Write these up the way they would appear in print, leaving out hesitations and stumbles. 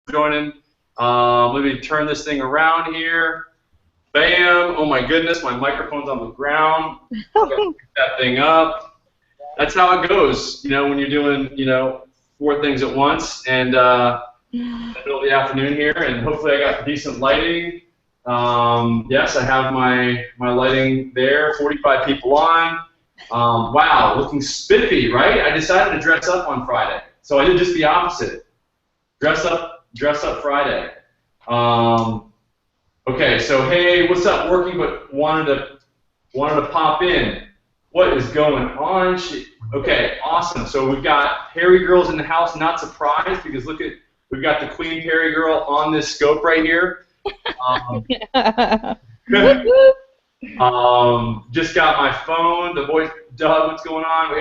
joining. Let me turn this thing around here. Bam! Oh my goodness, my microphone's on the ground. Pick that thing up. That's how it goes, when you're doing, 4 things at once, and in the middle of the afternoon here, and hopefully I got decent lighting. Yes, I have my lighting there. 45 people on. Wow, looking spiffy, right? I decided to dress up on Friday, so I did just the opposite. Dress up Friday. Okay, so hey, what's up? Working, but wanted to pop in. What is going on? Okay, awesome. So we've got Perry girls in the house. Not surprised because look at we've got the Queen Perry girl on this scope right here. Just got my phone. The voice, Doug, what's going on?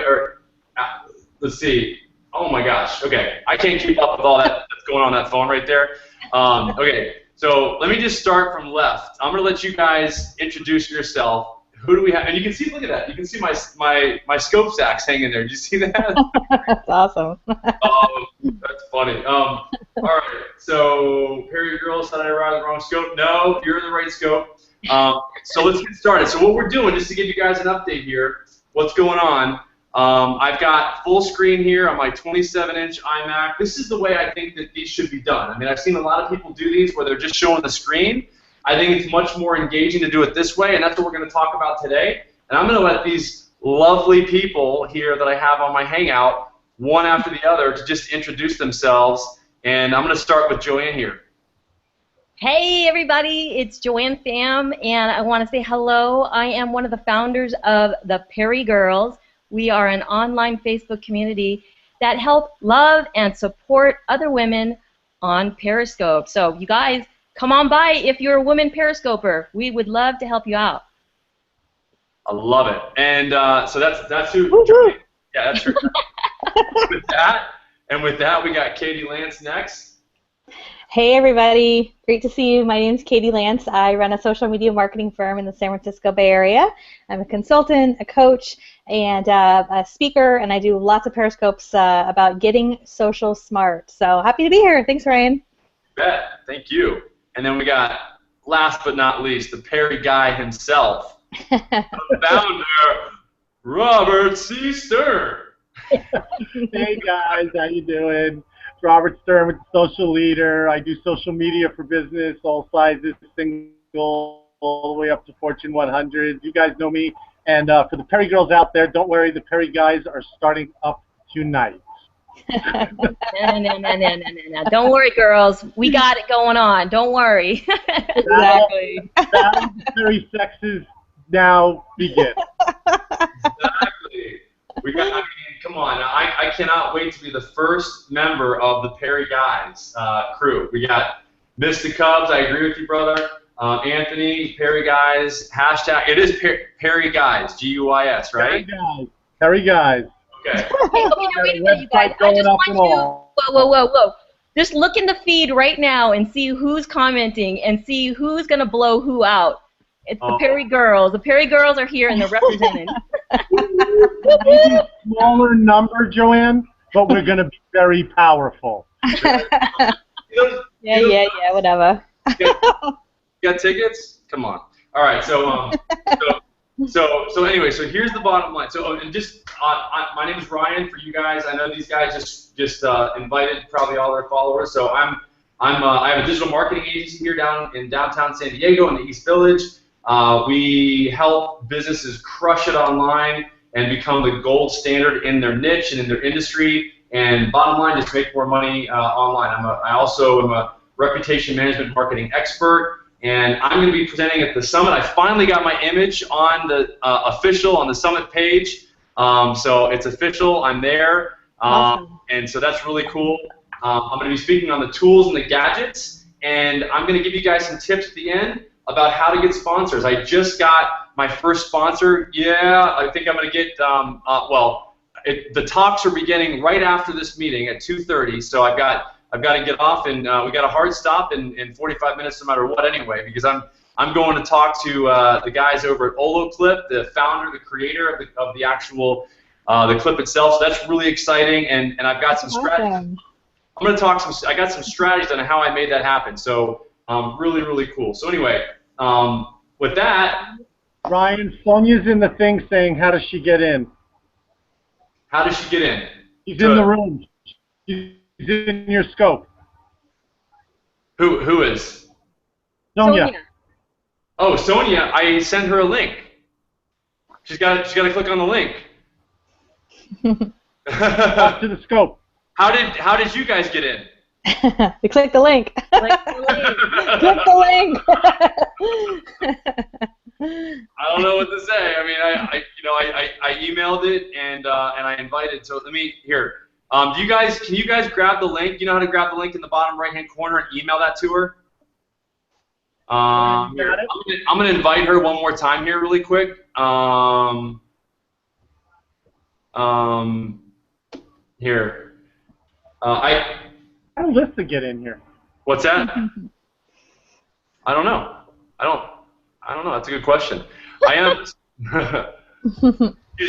Let's see. Oh my gosh. Okay, I can't keep up with all that that's going on that phone right there. Okay, so let me just start from left. I'm gonna let you guys introduce yourself. Who do we have? And you can see, look at that. You can see my scope sacks hanging there. Did you see that? That's awesome. That's funny. All right. So Perry girls, did I arrive at the wrong scope? No, you're in the right scope. So let's get started. So what we're doing, just to give you guys an update here, what's going on? I've got full screen here on my 27-inch iMac. This is the way I think that these should be done. I mean, I've seen a lot of people do these where they're just showing the screen. I think it's much more engaging to do it this way, and that's what we're going to talk about today. And I'm going to let these lovely people here that I have on my Hangout, one after the other, to just introduce themselves. And I'm going to start with Joanne here. Hey everybody, it's Joanne Pham, and I want to say hello. I am one of the founders of the Perry Girls. We are an online Facebook community that help love and support other women on Periscope. So you guys, come on by if you're a woman Periscoper. We would love to help you out. I love it. And so that's who. Yeah, that's her. with that, we got Katie Lance next. Hey everybody, great to see you. My name is Katie Lance. I run a social media marketing firm in the San Francisco Bay Area. I'm a consultant, a coach, and a speaker, and I do lots of Periscopes about getting social smart. So happy to be here. Thanks, Ryan. You bet. Thank you. And then we got, last but not least, the Perry guy himself, the founder, Robert C. Stern. Hey guys, how you doing? Robert Stern with the Social Leader. I do social media for business, all sizes, single, all the way up to Fortune 100. You guys know me. And for the Perry girls out there, don't worry, the Perry guys are starting up tonight. No. Don't worry, girls. We got it going on. Don't worry. Exactly. The Perry sexes now begin. Exactly. I mean, come on. I cannot wait to be the first member of the Perry Guys crew. We got Mr. Cubs. I agree with you, brother. Anthony, Perry Guys. Hashtag. It is Perry Guys. G-U-I-S, right? Perry Guys. Okay. Wait a minute, you guys. I just want you. Whoa. Just look in the feed right now and see who's commenting and see who's gonna blow who out. It's the Perry girls. The Perry girls are here and they're represented. Maybe a smaller number, Joanne, but we're going to be very powerful. Yeah, whatever. You got tickets? Come on. All right, so anyway, so here's the bottom line. So and just my name is Ryan. For you guys, I know these guys just invited probably all their followers. So I have a digital marketing agency here down in downtown San Diego in the East Village. We help businesses crush it online and become the gold standard in their niche and in their industry. And bottom line, just make more money online. I also am a reputation management marketing expert, and I'm going to be presenting at the summit. I finally got my image on the on the summit page, so it's official. I'm there, Awesome. And so that's really cool. I'm going to be speaking on the tools and the gadgets, and I'm going to give you guys some tips at the end about how to get sponsors. I just got my first sponsor. Yeah, I think I'm going to get, the talks are beginning right after this meeting at 2:30, so I've got to get off, and we got a hard stop in 45 minutes no matter what anyway, because I'm going to talk to the guys over at OloClip, the founder, the creator of the actual the clip itself. So that's really exciting, and I've got some strategies. I'm gonna talk I got some strategies on how I made that happen. So really, really cool. So anyway, with that, Ryan, Sonia's in the thing saying, how does she get in? how does she get in? She's in the room. She's in your scope. Who is? Sonia. Oh, Sonia, I sent her a link. She's got to click on the link. Up to the scope. How did you guys get in? We click the link. Click the link. Click the link. I don't know what to say. I mean, I emailed it and I invited. So let me here. Can you guys grab the link? You know how to grab the link in the bottom right hand corner and email that to her? Here, I'm gonna invite her one more time here really quick. Here. How does Lisa get in here? What's that? I don't know. I don't know. That's a good question. I am.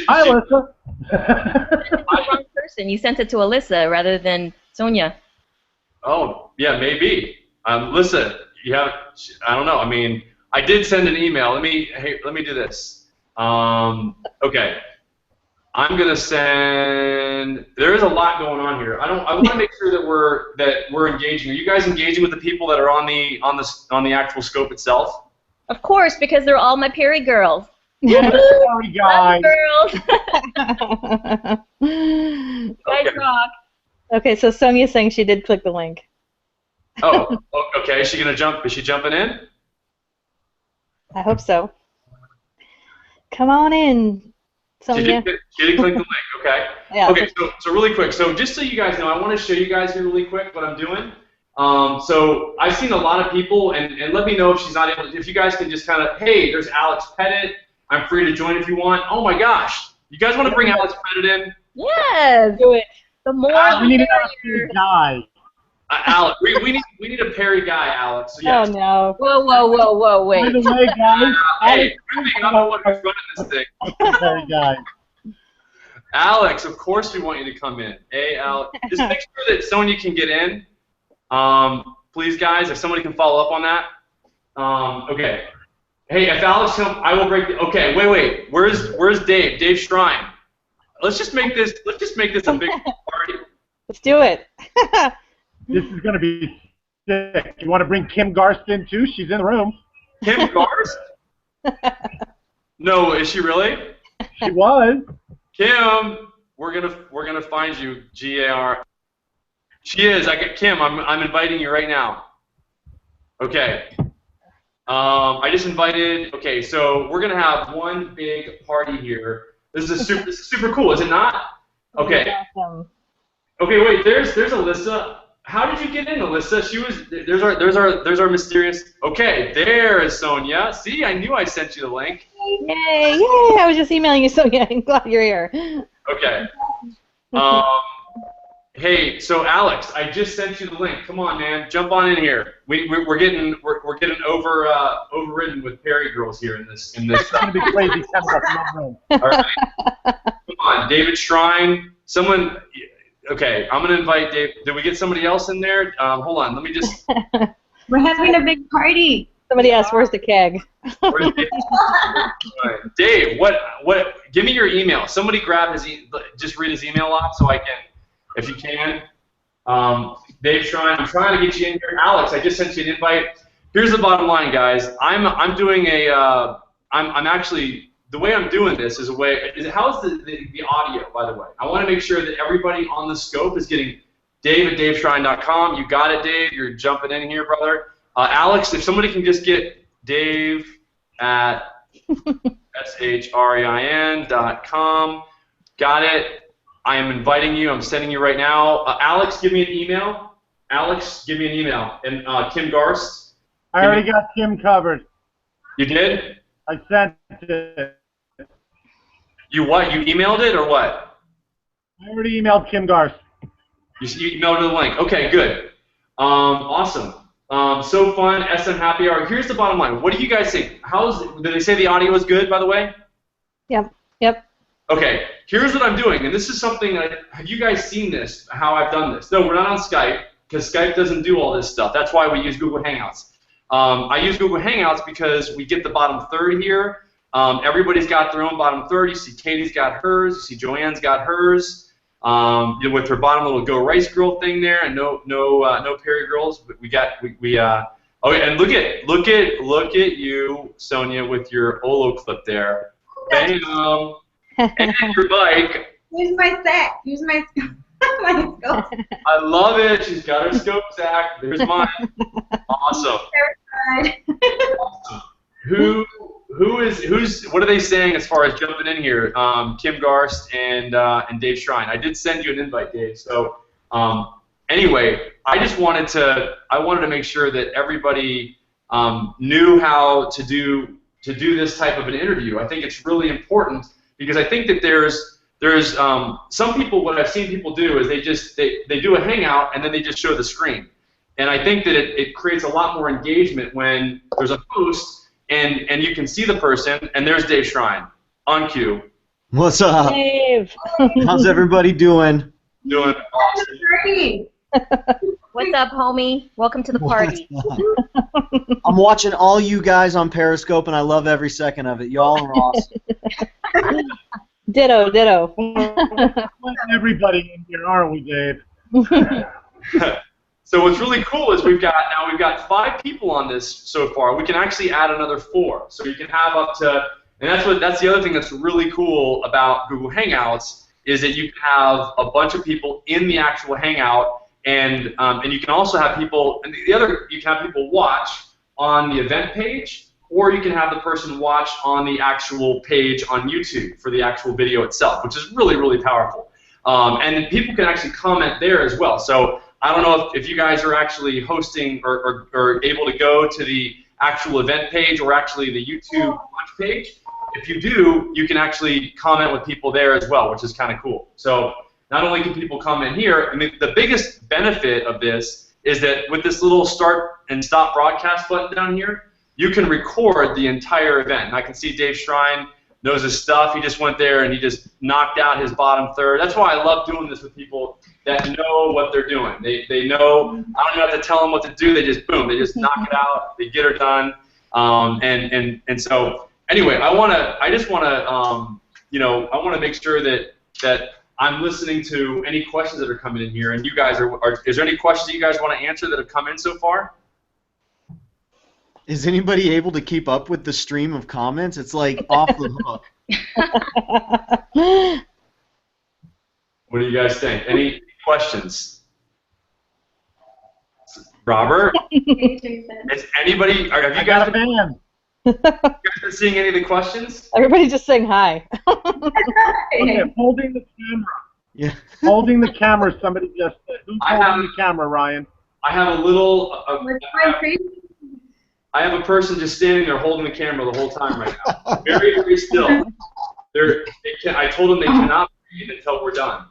Hi, Lisa. Wrong person. You sent it to Alyssa rather than Sonia. Oh, yeah, maybe. Listen, I don't know. I mean, I did send an email. Let me do this. Okay. I'm gonna send. There is a lot going on here. I want to make sure that we're engaging. Are you guys engaging with the people that are on the actual scope itself? Of course, because they're all my Perry girls. Sorry, guys. Girls. Okay. Guys rock. Okay, so Sonia's saying she did click the link. Oh, okay. Is she gonna jump? Is she jumping in? I hope so. Come on in, Sonia. She did click the link. Okay. Yeah. Okay. So really quick. So just so you guys know, I want to show you guys here really quick what I'm doing. So I've seen a lot of people, and let me know if she's not able. If you guys can just kind of, hey, there's Alex Pettit. I'm free to join if you want. Oh my gosh, you guys want to bring Alex Pettit in? Yes. Do it. The more We need another merrier. guy. Alex, we need a Perry guy, Alex. So yes. Oh no. Whoa, By wait. the way, guys, Hey, I'm the one who's running this thing. Sorry, guys. Alex, of course we want you to come in. Hey, Alex, just make sure that Sonia can get in. Please, guys, if somebody can follow up on that. Okay. Hey, if Alex comes, I will break. Okay, wait. Where's Dave? Dave Shrine. Let's just make this a big party. Let's do it. This is going to be sick. You want to bring Kim Garst in, too? She's in the room. Kim Garst? No, is she really? She was. Kim, we're gonna find you. GAR. She is. Kim. I'm inviting you right now. Okay. I just invited. Okay, so we're gonna have one big party here. This is super cool, is it not? Okay. That's awesome. Okay, wait. There's Alyssa. How did you get in, Alyssa? She was. There's our mysterious. Okay, there is Sonia. See, I knew I sent you the link. Yay! I was just emailing you, Sonia. I'm glad you're here. Okay. Hey, so Alex, I just sent you the link. Come on, man, jump on in here. We're getting overridden with Perry girls here in this. It's going to be crazy. All right. Come on, David Shrine. Someone. Okay, I'm gonna invite Dave. Did we get somebody else in there? Hold on, let me just. We're having a big party. Somebody asked, "Where's the keg?" Where's Dave? Right. Dave, what? Give me your email. Somebody grab just read his email off so I can, if you can. Dave Shrine, I'm trying to get you in here. Alex, I just sent you an invite. Here's the bottom line, guys. I'm doing a. I'm actually. The way I'm doing this is how's the audio, by the way? I want to make sure that everybody on the scope is getting Dave at daveshrine.com. You got it, Dave. You're jumping in here, brother. Alex, if somebody can just get Dave at shrein.com. Got it. I am inviting you. I'm sending you right now. Alex, give me an email. Alex, give me an email. And Kim Garst. I already got Kim covered. You did? I sent it. You what? You emailed it or what? I already emailed Kim Garst. You emailed the link. Okay, good. Awesome. So fun. SM Happy Hour. Here's the bottom line. What do you guys think? Did they say the audio is good, by the way? Yep. Okay. Here's what I'm doing, and this is something have you guys seen this? How I've done this? No, we're not on Skype. because Skype doesn't do all this stuff. That's why we use Google Hangouts. I use Google Hangouts because we get the bottom third here. Everybody's got their own bottom third. You see Katie's got hers. You see Joanne's got hers. With her bottom little Go Rice Girl thing there, and no Perry Girls. But oh, and look at you, Sonia, with your Olo clip there. Bam! And your bike. Here's my sack. Here's my my scope. I love it. She's got her scope sack. There's mine. Awesome. Awesome. What are they saying as far as jumping in here? Kim Garst and Dave Shrine. I did send you an invite, Dave. So anyway, I wanted to make sure that everybody knew how to do this type of an interview. I think it's really important because I think that there's some people, what I've seen people do is they do a hangout and then they just show the screen. And I think that it creates a lot more engagement when there's a host and you can see the person, and there's Dave Shrine on cue. What's up? Dave. How's everybody doing? Doing awesome. What's up, homie? Welcome to the party. I'm watching all you guys on Periscope, and I love every second of it. Y'all are awesome. Ditto, ditto. Everybody in here, aren't we, Dave? So what's really cool is we've got 5 people on this so far. We can actually add another 4, so you can have up to, and that's the other thing that's really cool about Google Hangouts is that you can have a bunch of people in the actual Hangout, and you can also have people, and you can have people watch on the event page, or you can have the person watch on the actual page on YouTube for the actual video itself, which is really, really powerful. And people can actually comment there as well. So I don't know if you guys are actually hosting or able to go to the actual event page or actually the YouTube watch page. If you do, you can actually comment with people there as well, which is kind of cool. So not only can people comment here, I mean, the biggest benefit of this is that with this little start and stop broadcast button down here, you can record the entire event. And I can see Dave Shrine knows his stuff. He just went there and he just knocked out his bottom third. That's why I love doing this with people that know what they're doing. They know, I don't even have to tell them what to do. They just, boom, they just knock it out. They get her done. And so anyway, I just want to make sure that I'm listening to any questions that are coming in here. And you guys is there any questions that you guys want to answer that have come in so far? Is anybody able to keep up with the stream of comments? It's like off the hook. What do you guys think? Any questions? Robert? Is anybody? Have you guys been seeing any of the questions? Everybody's just saying hi. Okay, holding the camera. Yeah. Holding the camera. Somebody just said. Who's holding the camera, Ryan? I have a little. I have a person just standing there holding the camera the whole time right now. Very, very still. I told them they cannot breathe until we're done.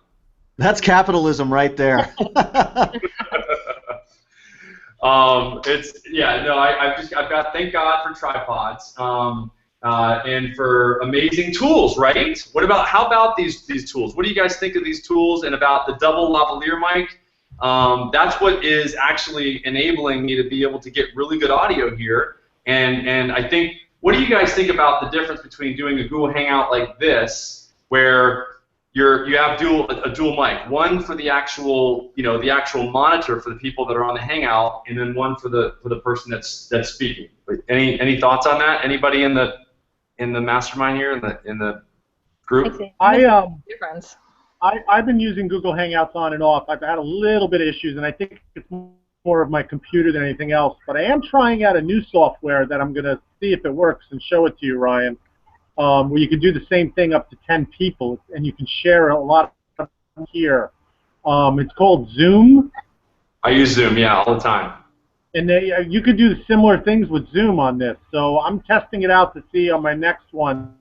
That's capitalism right there. I've got thank God for tripods and for amazing tools, right? How about these tools? What do you guys think of these tools and about the double lavalier mic? That's what is actually enabling me to be able to get really good audio here. And I think, what do you guys think about the difference between doing a Google Hangout like this, where you have a dual mic, one for the actual monitor for the people that are on the Hangout, and then one for the person that's speaking. Any thoughts on that? Anybody in the mastermind here in the group? I've been using Google Hangouts on and off. I've had a little bit of issues, and I think it's more of my computer than anything else. But I am trying out a new software that I'm going to see if it works and show it to you, Ryan, where you can do the same thing up to 10 people, and you can share a lot here. It's called Zoom. I use Zoom, yeah, all the time. And you could do similar things with Zoom on this. So I'm testing it out to see on my next one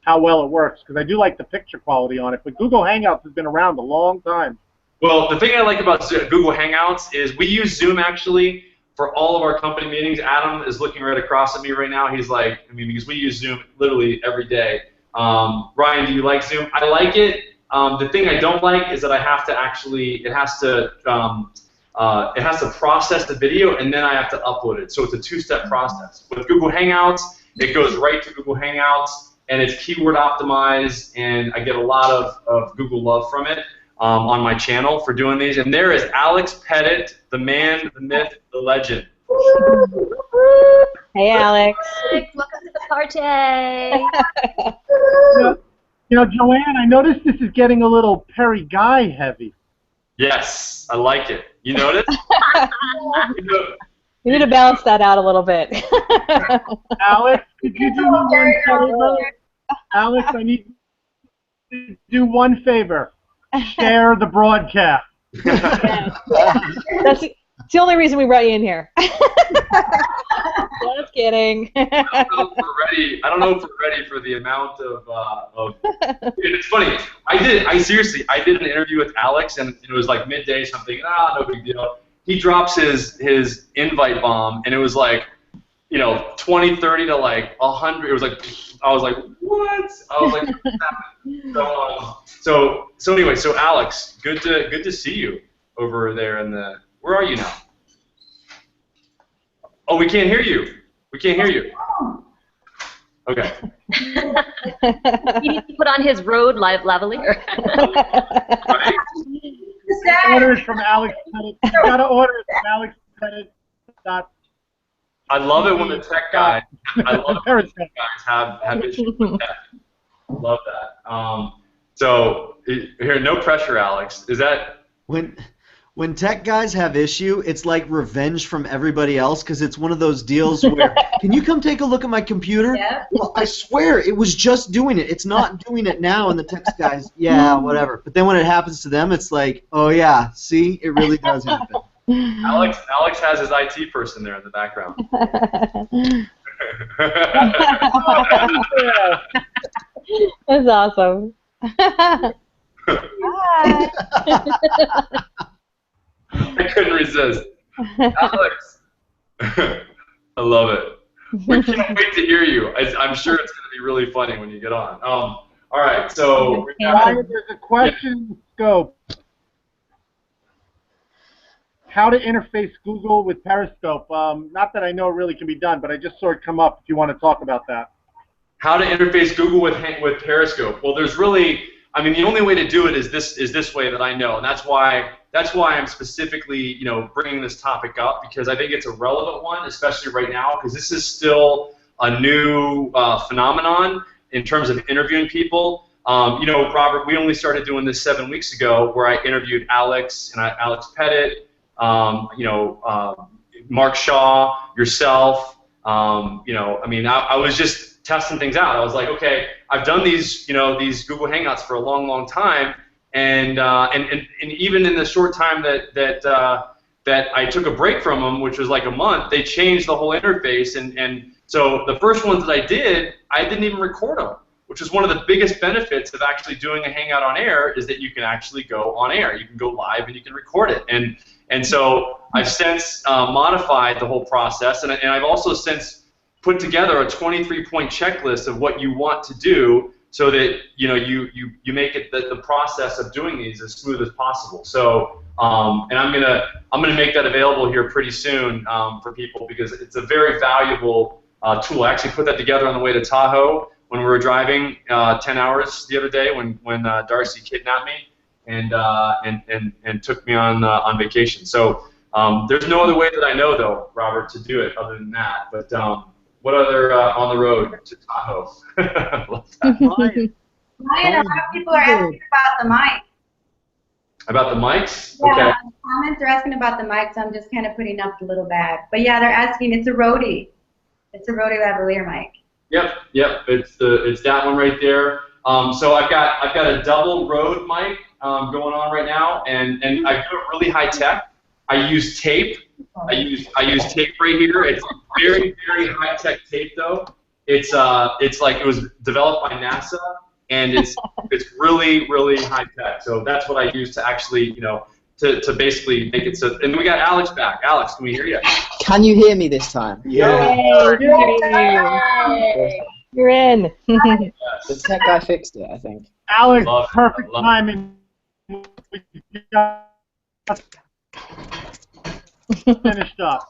how well it works, because I do like the picture quality on it. But Google Hangouts has been around a long time. Well, the thing I like about Google Hangouts is we use Zoom actually for all of our company meetings. Adam is looking right across at me right now. He's like, because we use Zoom literally every day. Ryan, do you like Zoom? I like it. The thing I don't like is that I have to actually, it has to process the video, and then I have to upload it. So it's a two-step process. With Google Hangouts, it goes right to Google Hangouts, and it's keyword optimized, and I get a lot of Google love from it on my channel for doing these. And there is Alex Pettit, the man, the myth, the legend. Hey, Alex. Welcome to the party. Joanne, I noticed this is getting a little Perry Guy heavy. Yes, I like it. You notice? You need to balance that out a little bit. Alex, could you do me one favor? Alex, I need you to do one favor. Share the broadcast. That's the only reason we brought you in here. Just kidding. I don't know if we're ready for the amount of it's funny. I did an interview with Alex, and it was like midday something. No big deal. He drops his invite bomb, and it was like, 20, 30 to like 100. It was like, I was like, what? I was like, so anyway, so Alex, good to see you over there in the. Where are you now? Oh, we can't hear you. We can't hear you. Okay. He needs to put on his road lavalier. Right? Orders from Alex Pettit. You gotta order it from Alex Pettit. I love it when the tech guys. I love it when the tech guys have issues with that. I love that. So here, no pressure, Alex. Is that When tech guys have issue, it's like revenge from everybody else because it's one of those deals where, can you come take a look at my computer? Yeah. Well, I swear, it was just doing it. It's not doing it now, and the tech guys, yeah, whatever. But then when it happens to them, it's like, oh yeah, see, it really does happen. Alex has his IT person there in the background. That's awesome. Hi. I couldn't resist. Alex, I love it. We can't wait to hear you. I'm sure it's going to be really funny when you get on. All right, so Ryan, there's a question in the scope. How to interface Google with Periscope. Not that I know it really can be done, but I just saw it come up if you want to talk about that. How to interface Google with Periscope. Well, there's really, the only way to do it is this way that I know, and that's why I'm specifically, bringing this topic up, because I think it's a relevant one, especially right now, because this is still a new phenomenon in terms of interviewing people. Robert, we only started doing this 7 weeks ago, where I interviewed Alex Pettit, Mark Shaw, yourself. I was just testing things out. I was like, okay, I've done these Google Hangouts for a long, long time. And even in the short time that I took a break from them, which was like a month, they changed the whole interface. And so the first ones that I didn't even record them, which is one of the biggest benefits of actually doing a Hangout on air, is that you can actually go on air. You can go live and you can record it. And so I've since modified the whole process, and I've also since put together a 23-point checklist of what you want to do, so that you make it the process of doing these as smooth as possible. So and I'm gonna make that available here pretty soon for people, because it's a very valuable tool. I actually put that together on the way to Tahoe when we were driving 10 hours the other day when Darcy kidnapped me and took me on vacation. So there's no other way that I know, though, Robert, to do it other than that. But what other on the road to Tahoe? Ryan, a lot of people are asking about the mic. About the mics? Yeah, Okay. comments are asking about the mic, so I'm just kind of putting up the little bag. But yeah, they're asking. It's a Rode. It's a Rode lavalier mic. Yep. It's that one right there. So I've got a double Rode mic going on right now, and I do it really high tech. I use tape. I use tape right here. It's very, very high tech tape, though. It's like it was developed by NASA, and it's really, really high tech. So that's what I use to actually to basically make it so. And we got Alex back. Alex, can we hear you? Can you hear me this time? Yeah. You're in. The tech guy fixed it, I think. Alex, Love it. perfect Love it. timing. Finished up.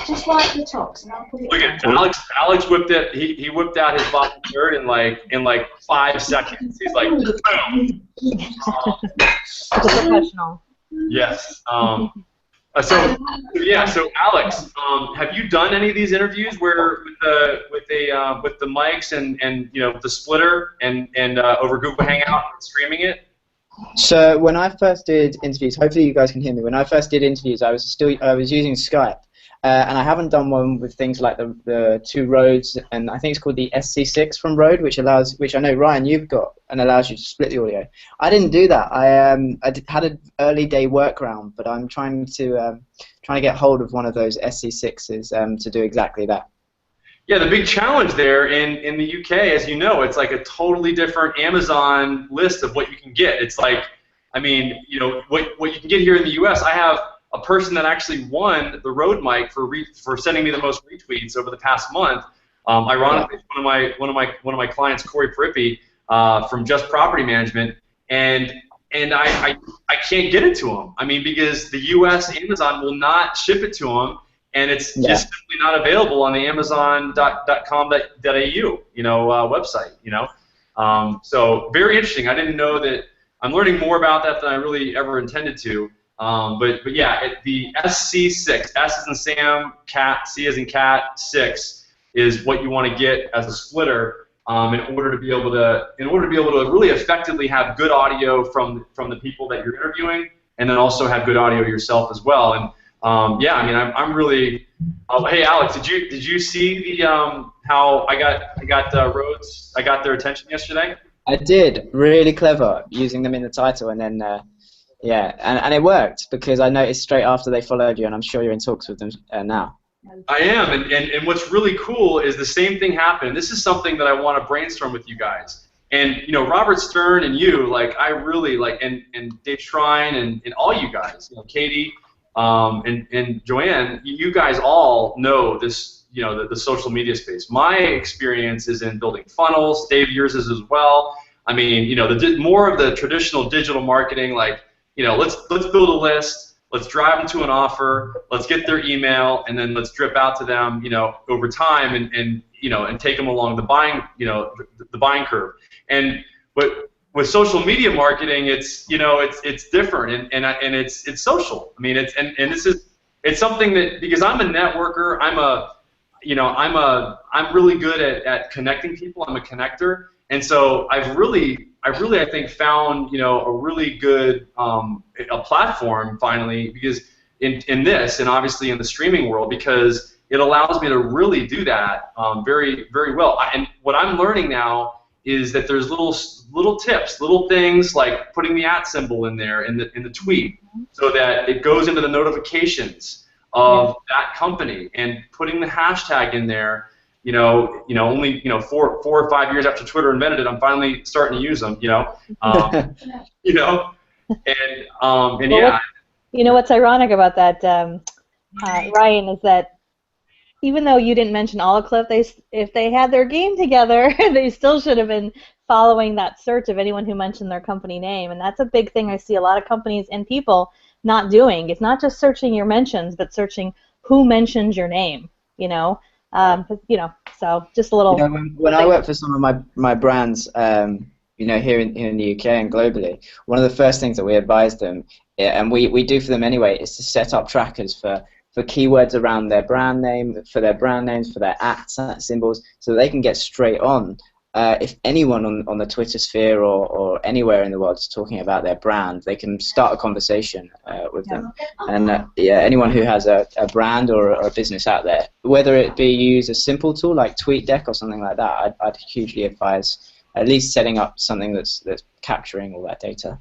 Just like the tops, and I'll put it. Look at Alex whipped it. He whipped out his bottom third in like 5 seconds. He's like, boom. Professional. Yes. So Alex, have you done any of these interviews where with the mics and the splitter and over Google Hangout and streaming it? So when I first did interviews, hopefully you guys can hear me. When I first did interviews, I was using Skype, and I haven't done one with things like the two Rodes, and I think it's called the SC6 from Rode, which I know Ryan you've got, and allows you to split the audio. I didn't do that. I had an early day workaround, but I'm trying to get hold of one of those SC6s to do exactly that. Yeah, the big challenge there in the UK, as you know, it's like a totally different Amazon list of what you can get. It's like, I mean, what you can get here in the US. I have a person that actually won the Rode mic for sending me the most retweets over the past month. Ironically, it's one of my clients, Corey Prippi, from Just Property Management, and I can't get it to him. I mean, because the US Amazon will not ship it to him. And it's just simply not available on the Amazon.com.au, website, So very interesting. I didn't know that. I'm learning more about that than I really ever intended to. But yeah, the SC6, S as in Sam, cat, C as in cat, 6 is what you want to get as a splitter in order to be able to really effectively have good audio from the people that you're interviewing, and then also have good audio yourself as well. And yeah, I mean, I'm really. Hey, Alex, did you see the how I got Rhodes? I got their attention yesterday. I did. Really clever, using them in the title, and then and it worked because I noticed straight after they followed you, and I'm sure you're in talks with them now. I am, and what's really cool is the same thing happened. This is something that I want to brainstorm with you guys. And Robert Stern and you, like, I really like, and Dave Shrine and all you guys, Katie. And Joanne, you guys all know this, the social media space. My experience is in building funnels. Dave, yours is as well. I mean, more of the traditional digital marketing, like, let's build a list, let's drive them to an offer, let's get their email, and then let's drip out to them, over time, and take them along the buying, the buying curve. And with social media marketing, it's different, and it's social. I mean, it's something that, because I'm a networker, I'm really good at connecting people. I'm a connector, and so I've really I think found a really good a platform finally, because in this, and obviously in the streaming world, because it allows me to really do that very, very well. And what I'm learning now is that there's little tips, little things like putting the @ symbol in there in the tweet, so that it goes into the notifications of that company, and putting the hashtag in there. Only 4 or 5 years after Twitter invented it, I'm finally starting to use them. And yeah. What's ironic about that, Ryan, is that even though you didn't mention Olaclip, if they had their game together, they still should have been following that search of anyone who mentioned their company name. And that's a big thing I see a lot of companies and people not doing. It's not just searching your mentions, but searching who mentioned your name, so just a little. When I work for some of my brands, here in the UK and globally, one of the first things that we advise them, and we do for them anyway, is to set up trackers for keywords around their brand name, for their brand names, for their @ symbols, so that they can get straight on. If anyone on the Twitter sphere or anywhere in the world is talking about their brand, they can start a conversation with them. And anyone who has a brand or a business out there, whether it be use a simple tool like TweetDeck or something like that, I'd hugely advise at least setting up something that's capturing all that data.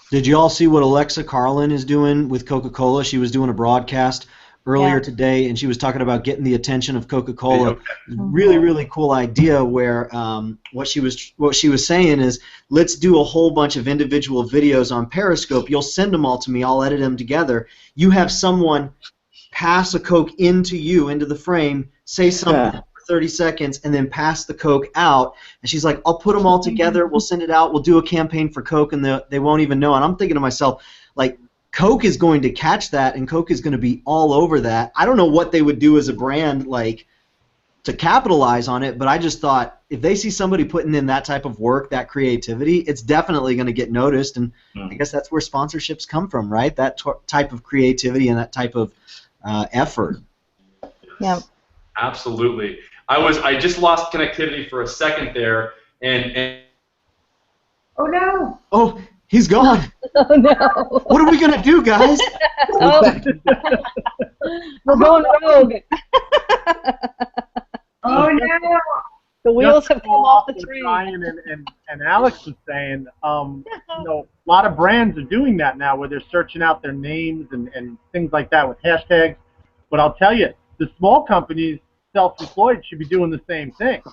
Did you all see what Alexa Carlin is doing with Coca-Cola? She was doing a broadcast earlier today, and she was talking about getting the attention of Coca-Cola. Really, really cool idea. Where what she was saying is, let's do a whole bunch of individual videos on Periscope. You'll send them all to me. I'll edit them together. You have someone pass a Coke into the frame, say something for 30 seconds, and then pass the Coke out. And she's like, I'll put them all together. We'll send it out. We'll do a campaign for Coke, and they won't even know. And I'm thinking to myself, like, Coke is going to catch that, and Coke is going to be all over that. I don't know what they would do as a brand, like, to capitalize on it, but I just thought if they see somebody putting in that type of work, that creativity, it's definitely going to get noticed, and I guess that's where sponsorships come from, right? That type of creativity and that type of effort. Yeah. Absolutely. I just lost connectivity for a second there, and Oh no! Oh, he's gone. Oh no! What are we going to do, guys? Oh. We're going rogue. Oh no! The wheels have come off the train. Ryan and Alex was saying, you know, a lot of brands are doing that now, where they're searching out their names and things like that with hashtags. But I'll tell you, the small companies, self-employed, should be doing the same thing.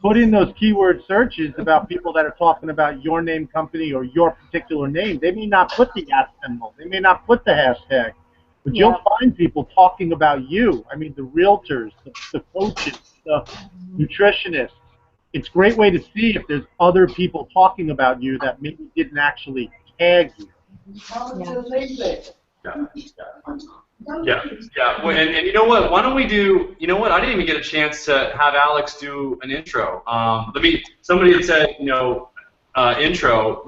Put in those keyword searches about people that are talking about your name company or your particular name. They may not put the @ symbol. They may not put the hashtag. But you'll find people talking about you. I mean, the realtors, the coaches, the nutritionists. It's a great way to see if there's other people talking about you that maybe didn't actually tag you. Yeah. Well, and you know what? Why don't we do? You know what? I didn't even get a chance to have Alex do an intro. Somebody had said, you know, intro.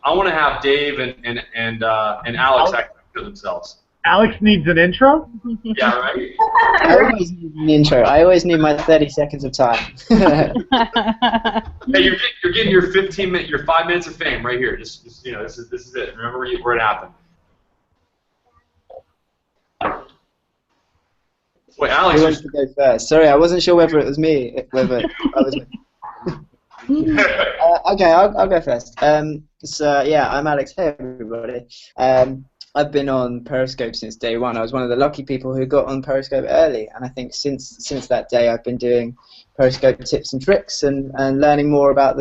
I want to have Dave and Alex actually do themselves. Alex needs an intro? Yeah, right? I always need an intro. I always need my 30 seconds of time. Hey, you're getting your 15-minute, your 5 minutes of fame right here. Just you know, this is it. Remember where it happened. Wait, Alex. Who wants to go first? Sorry, I wasn't sure whether it was me. Whether I was. Okay, I'll go first. Yeah, I'm Alex. Hey, everybody. I've been on Periscope since day one. I was one of the lucky people who got on Periscope early, and I think since that day I've been doing Periscope tips and tricks and learning more about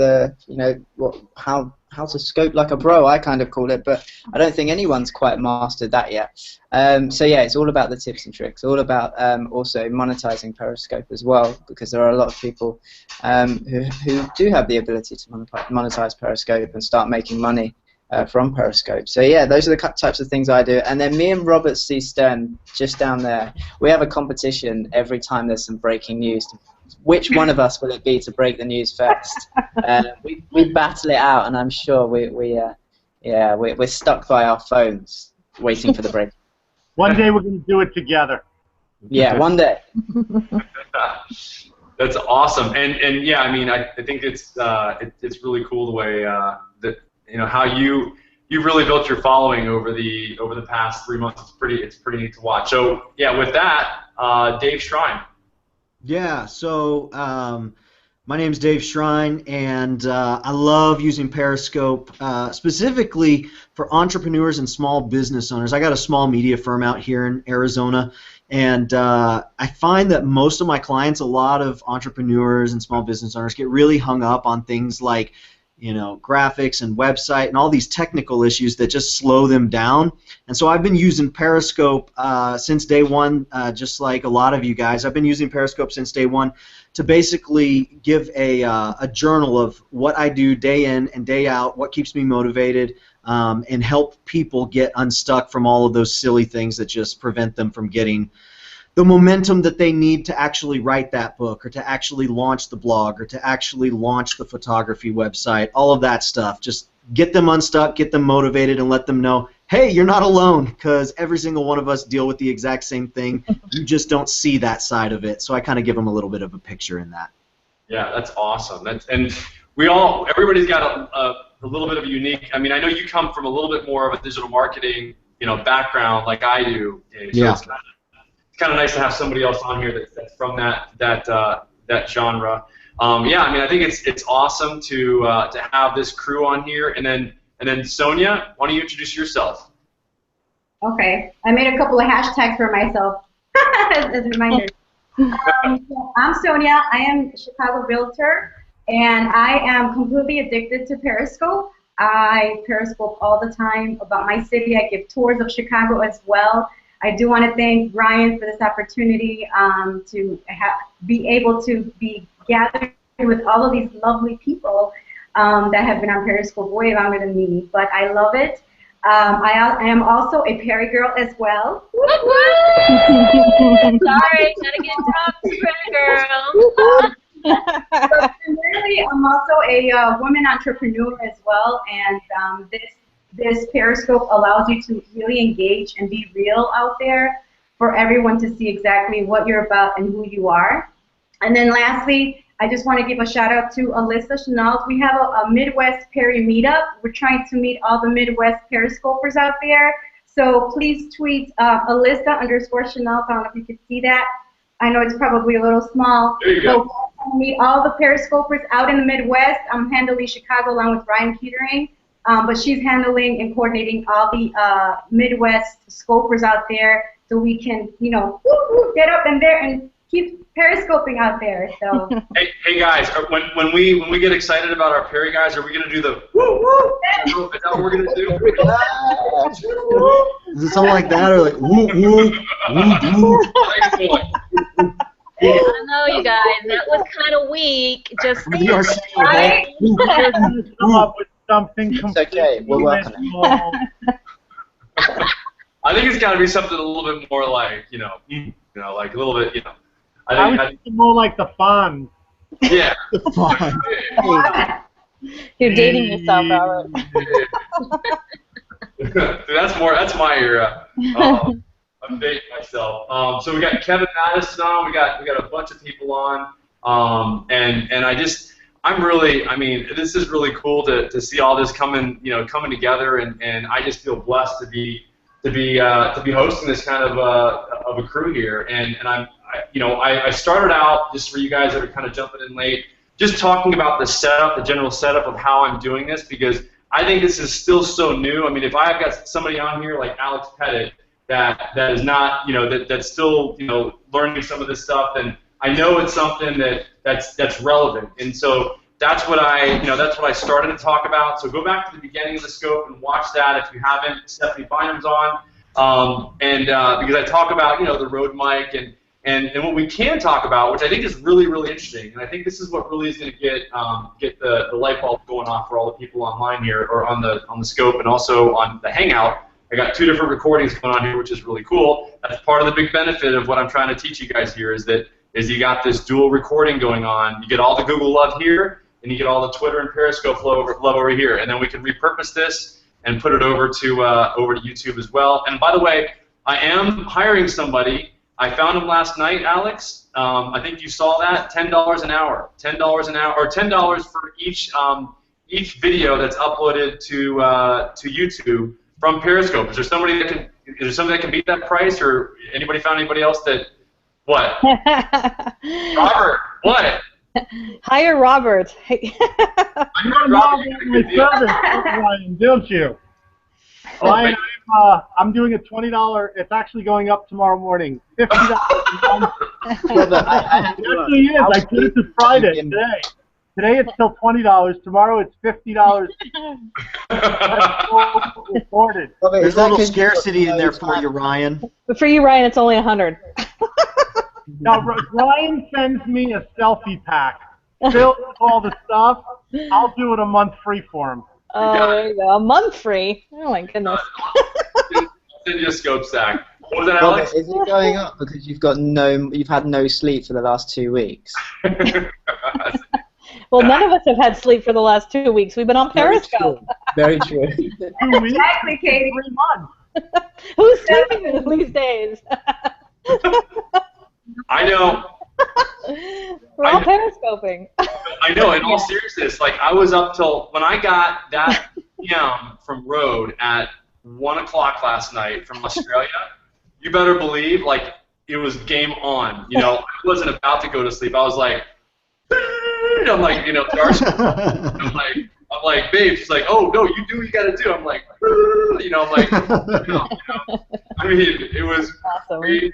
how to scope like a pro, I kind of call it, but I don't think anyone's quite mastered that yet. So yeah, it's all about the tips and tricks, all about also monetizing Periscope as well, because there are a lot of people who do have the ability to monetize Periscope and start making money from Periscope. So yeah, those are the types of things I do. And then me and Robert C. Stern, just down there, we have a competition every time there's some breaking news. Which one of us will it be to break the news first? We battle it out, and I'm sure we're stuck by our phones waiting for the break. One day we're going to do it together. Yeah, one day. That's awesome, and yeah, I mean, I think it's really cool the way that, you know, how you've really built your following over the past 3 months. It's pretty neat to watch. So yeah, with that, Dave Shrine. Yeah, so my name's Dave Shrine, and I love using Periscope specifically for entrepreneurs and small business owners. I got a small media firm out here in Arizona, and I find that most of my clients, a lot of entrepreneurs and small business owners, get really hung up on things like, you know, graphics and website and all these technical issues that just slow them down. And so I've been using Periscope since day one, just like a lot of you guys. I've been using Periscope since day one to basically give a journal of what I do day in and day out, what keeps me motivated, and help people get unstuck from all of those silly things that just prevent them from getting the momentum that they need to actually write that book, or to actually launch the blog, or to actually launch the photography website, all of that stuff. Just get them unstuck, get them motivated, and let them know, hey, you're not alone, because every single one of us deal with the exact same thing. You just don't see that side of it. So I kind of give them a little bit of a picture in that. Yeah, that's awesome. Everybody's got a little bit of a unique. I mean, I know you come from a little bit more of a digital marketing, you know, background like I do, Dave. So yeah. It's kind of nice to have somebody else on here that's from that genre. Yeah, I mean, I think it's awesome to have this crew on here, and then Sonia, why don't you introduce yourself? Okay, I made a couple of hashtags for myself as reminders. So I'm Sonia. I am a Chicago realtor, and I am completely addicted to Periscope. I Periscope all the time about my city. I give tours of Chicago as well. I do want to thank Ryan for this opportunity to be able to be gathered with all of these lovely people that have been on Periscope way longer than me, but I love it. I am also a Perry girl as well. Sorry, gotta get dropped, girl. Really, I'm also a woman entrepreneur as well, and this Periscope allows you to really engage and be real out there for everyone to see exactly what you're about and who you are. And then lastly, I just want to give a shout out to Alyssa Chenault. We have a Midwest Perry meetup. We're trying to meet all the Midwest Periscopers out there. So please tweet Alyssa_Chenault. I don't know if you can see that. I know it's probably a little small. There you go. So meet all the Periscopers out in the Midwest. I'm handling Chicago along with Ryan Petering. But she's handling and coordinating all the Midwest scopers out there, so we can, get up in there and keep periscoping out there. So. Hey guys, when we get excited about our Perry guys, are we gonna do the woo woo? Is that what we're gonna do? Is it something like that, or like woo woo woo woo? I don't know, you guys. That was kind of weak. Just We are saying Right? Come up with something It's completely okay, we'll work on it. I think it's got to be something a little bit more like, like a little bit, I was more like the Fonz. Yeah. Fine. You're dating yourself, Robert. Dude, that's my era. I'm dating myself. So we got Kevin Madison on. We got a bunch of people on. And I'm really, this is really cool to see all this coming together, and I just feel blessed to be hosting this kind of a crew here. And I started out, just for you guys that are kind of jumping in late, just talking about the general setup of how I'm doing this, because I think this is still so new. I mean, if I've got somebody on here like Alex Pettit that is not, that's still, learning some of this stuff, then I know it's something that's relevant. And so that's what I started to talk about. So go back to the beginning of the scope and watch that if you haven't. Stephanie Bynum's on, because I talk about the Rode mic and what we can talk about, which I think is really, really interesting, and I think this is what really is going to get the light bulb going off for all the people online here, or on the scope, and also on the Hangout. I got 2 different recordings going on here, which is really cool. That's part of the big benefit of what I'm trying to teach you guys here, is you got this dual recording going on. You get all the Google love here, and you get all the Twitter and Periscope love over here, and then we can repurpose this and put it over to YouTube as well. And by the way, I am hiring somebody. I found him last night, Alex. I think you saw that. $10 an hour. $10 an hour, or $10 for each video that's uploaded to YouTube from Periscope. Is there somebody that can beat that price, or anybody found anybody else that? What? Robert, what? Hire Robert. I'm going to service, Ryan, don't you? Ryan, I'm doing a $20. It's actually going up tomorrow morning. $50. Well, It actually is. I put it to Friday today. Today it's still $20. Tomorrow it's $50. Reported. There's a little scarcity in there for you, Ryan. But for you, Ryan, it's only 100. Now, Ryan sends me a selfie pack filled with all the stuff. I'll do it a month free for him. Oh, there you go. A month free. Oh my goodness. Send you a scope stack. What was that, Robert, Alex? is it going up because you've had no sleep for the last 2 weeks? Well, none of us have had sleep for the last 2 weeks. We've been on Periscope. Very true. Exactly, Katie. 3 months. Who's sleeping these days? I know. We're all periscoping. I know. In all seriousness, like I was up till when I got that PM from Rode at 1 o'clock last night from Australia. You better believe, like it was game on. I wasn't about to go to sleep. I was like, I'm like, I'm like, babe. She's like, oh no, you do what you gotta do. I'm like, I'm like, I mean, it was Awesome. great.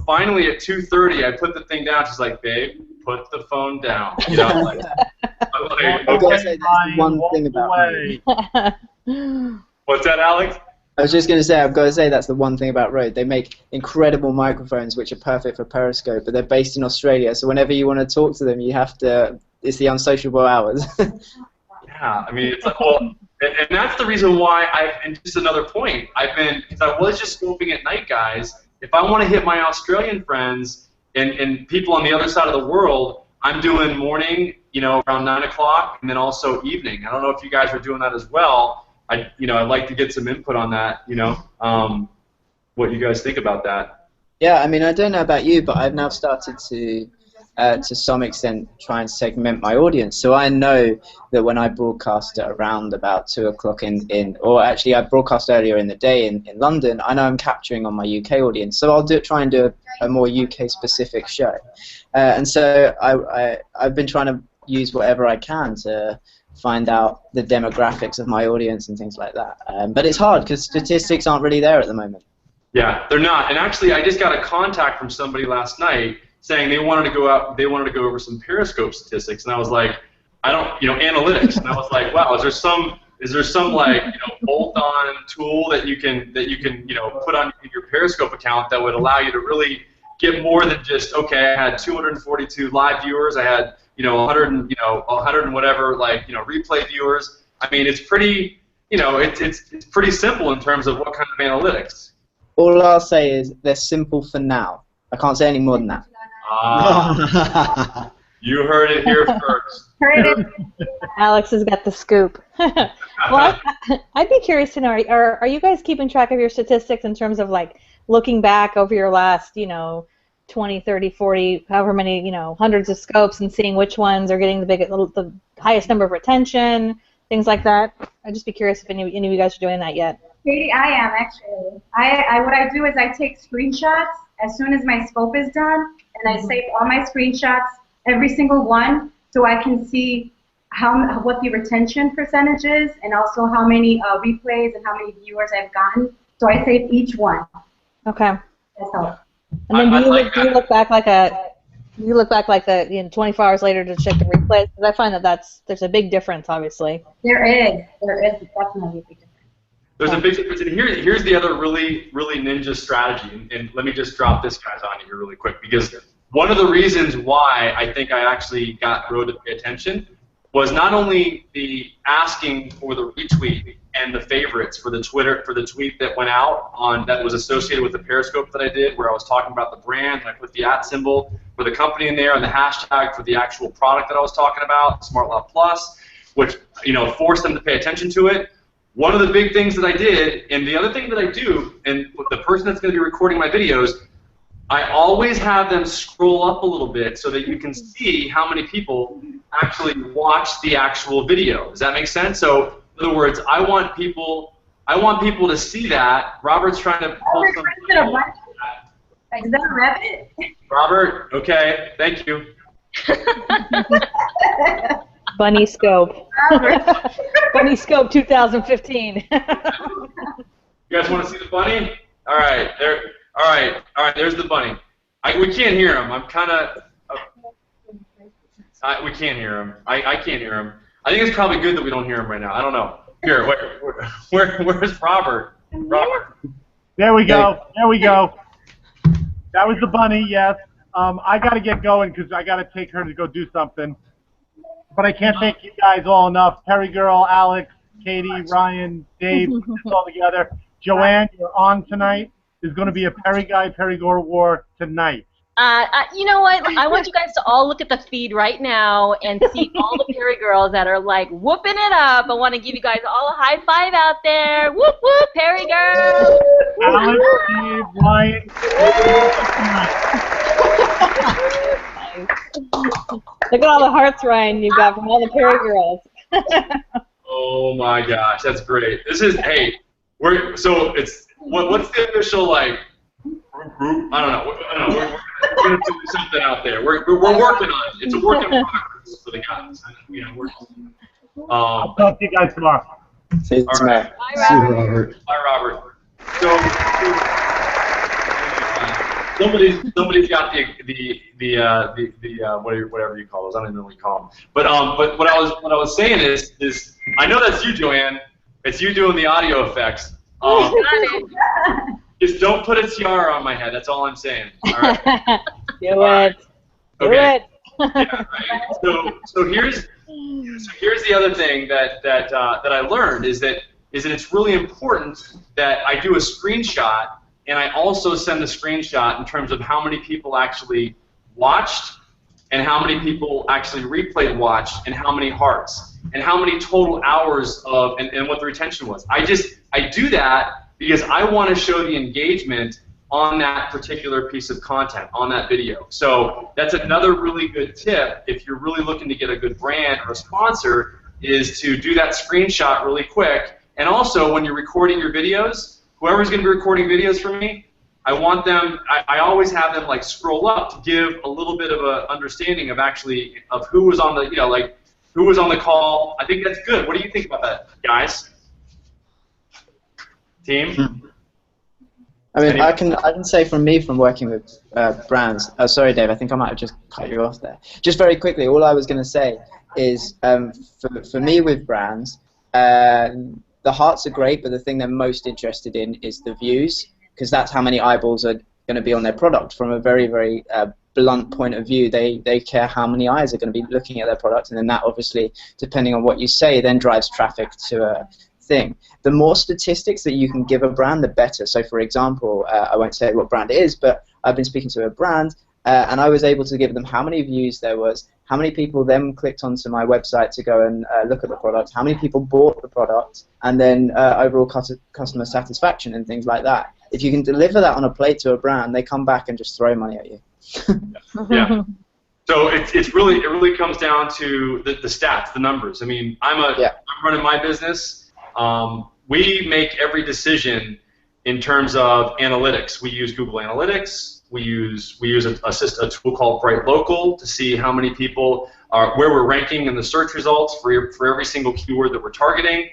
Finally at 2:30, I put the thing down. She's like, babe, put the phone down. I'm like, I've got to say that's the one thing about Rode. What's that, Alex? I was just going to say, I've got to say that's the one thing about Rode. They make incredible microphones which are perfect for Periscope, but they're based in Australia, so whenever you want to talk to them, you have to, it's the unsociable hours. Yeah, I mean, it's like, well, And that's the reason why and just another point, because I was just scoping at night, guys. If I want to hit my Australian friends and people on the other side of the world, I'm doing morning, around 9 o'clock, and then also evening. I don't know if you guys are doing that as well. I'd like to get some input on that, what you guys think about that. Yeah, I mean, I don't know about you, but I've now started to some extent, try and segment my audience. So I know that when I broadcast at around about 2 o'clock or actually I broadcast earlier in the day in London, I know I'm capturing on my UK audience. So I'll try and do a more UK-specific show. And so I've been trying to use whatever I can to find out the demographics of my audience and things like that. But it's hard because statistics aren't really there at the moment. Yeah, they're not. And actually, I just got a contact from somebody last night saying they wanted to go over some Periscope statistics, and I was like, I don't, analytics, and I was like, wow, is there some like, bolt-on tool that you can put on your Periscope account that would allow you to really get more than just, okay, I had 242 live viewers, I had 100 and whatever replay viewers. I mean, it's pretty, it's pretty simple in terms of what kind of analytics. All I'll say is they're simple for now. I can't say any more than that. You heard it here first. Alex has got the scoop. Well, I'd be curious to know, are you guys keeping track of your statistics in terms of like looking back over your last, 20, 30, 40, however many, hundreds of scopes and seeing which ones are getting the highest number of retention, things like that? I'd just be curious if any of you guys are doing that yet. Katie, I am actually. What I do is I take screenshots as soon as my scope is done, and I save all my screenshots, every single one, so I can see what the retention percentage is, and also how many replays and how many viewers I've gotten. So I save each one. Okay. That's all. And then do you look back like 24 hours later to check the replays? Because I find there's a big difference, obviously. There is definitely a big difference. There's a big difference, and here's the other really, really ninja strategy, and let me just drop this guys on you here really quick, because one of the reasons why I think I actually got Road to pay attention was not only the asking for the retweet and the favorites for the tweet that went out that was associated with the Periscope that I did, where I was talking about the brand, and I put the @ symbol for the company in there and the hashtag for the actual product that I was talking about, SmartLab Plus, which forced them to pay attention to it. One of the big things that I did, and the other thing that I do, and the person that's going to be recording my videos, I always have them scroll up a little bit so that you can see how many people actually watch the actual video. Does that make sense? So, in other words, I want people to see that. Robert's trying to pull some. Is that a rabbit? Robert, okay, thank you. Bunny Scope. Bunny Scope 2015. You guys want to see the bunny? All right, there. All right. There's the bunny. We can't hear him. I'm kind of. We can't hear him. I can't hear him. I think it's probably good that we don't hear him right now. I don't know. Here, where's Robert? Robert. There we go. There we go. That was the bunny. Yes. I got to get going because I got to take her to go do something. But I can't thank you guys all enough. Perry Girl, Alex, Katie, Ryan, Dave, put this all together. Joanne, you're on tonight. There's going to be a Perry Guy, Perry Gore war tonight. You know what? I want you guys to all look at the feed right now and see all the Perry girls that are like whooping it up. I want to give you guys all a high five out there. Whoop whoop, Perry girls. Alex, Steve, Ryan. Look at all the hearts, Ryan, you got from all the Perry girls. Oh my gosh, that's great. This is so it's what's the official group? I don't know. We're gonna do something out there. We're working on it. It's a work in progress for the guys. I'll talk to you guys tomorrow. See you tomorrow. Bye, Robert. Bye, Robert. Somebody's got the whatever you call those. I don't even know what you call them. But what I was saying is I know that's you, Joanne. It's you doing the audio effects. Just don't put a tiara on my head. That's all I'm saying. All right. Do it. Okay. Do it. Yeah, right. So here's So here's the other thing that I learned is that it's really important that I do a screenshot, and I also send a screenshot in terms of how many people actually watched, and how many people actually replayed watched, and how many hearts, and how many total hours of, and what the retention was. I do that because I want to show the engagement on that particular piece of content, on that video. So that's another really good tip if you're really looking to get a good brand or a sponsor, is to do that screenshot really quick. And also, when you're recording your videos, whoever's going to be recording videos for me, I want them, I always have them like scroll up to give a little bit of a understanding of actually, of who was on the, you know, like who was on the call. I think that's good. What do you think about that, guys? Team? I mean, I can say from working with brands. Oh, sorry, Dave. I think I might have just cut you off there. Just very quickly, all I was going to say is, for me with brands, the hearts are great, but the thing they're most interested in is the views, because that's how many eyeballs are going to be on their product. From a very, very blunt point of view, they care how many eyes are going to be looking at their product, and then that obviously, depending on what you say, then drives traffic to a thing. The more statistics that you can give a brand, the better. So, for example, I won't say what brand it is, but I've been speaking to a brand, and I was able to give them how many views there was, how many people then clicked onto my website to go and look at the product, how many people bought the product, and then overall customer satisfaction and things like that. If you can deliver that on a plate to a brand, they come back and just throw money at you. Yeah. So it really comes down to the stats, the numbers. I mean, I'm running my business. We make every decision in terms of analytics. We use Google Analytics. We use a tool called Bright Local to see how many people are, where we're ranking in the search results for every single keyword that we're targeting.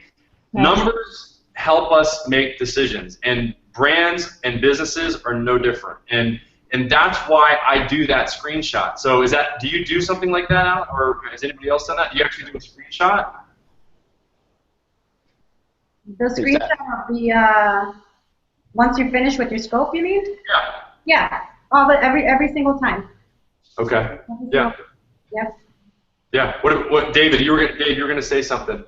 Nice. Numbers help us make decisions, and brands and businesses are no different. And that's why I do that screenshot. So do you do something like that, Al, or has anybody else done that? Do you actually do a screenshot? The screenshot of the once you're finished with your scope, you mean? Yeah. Yeah. Every single time. Okay. Yeah. Yep. Yeah. What David, you were gonna say something.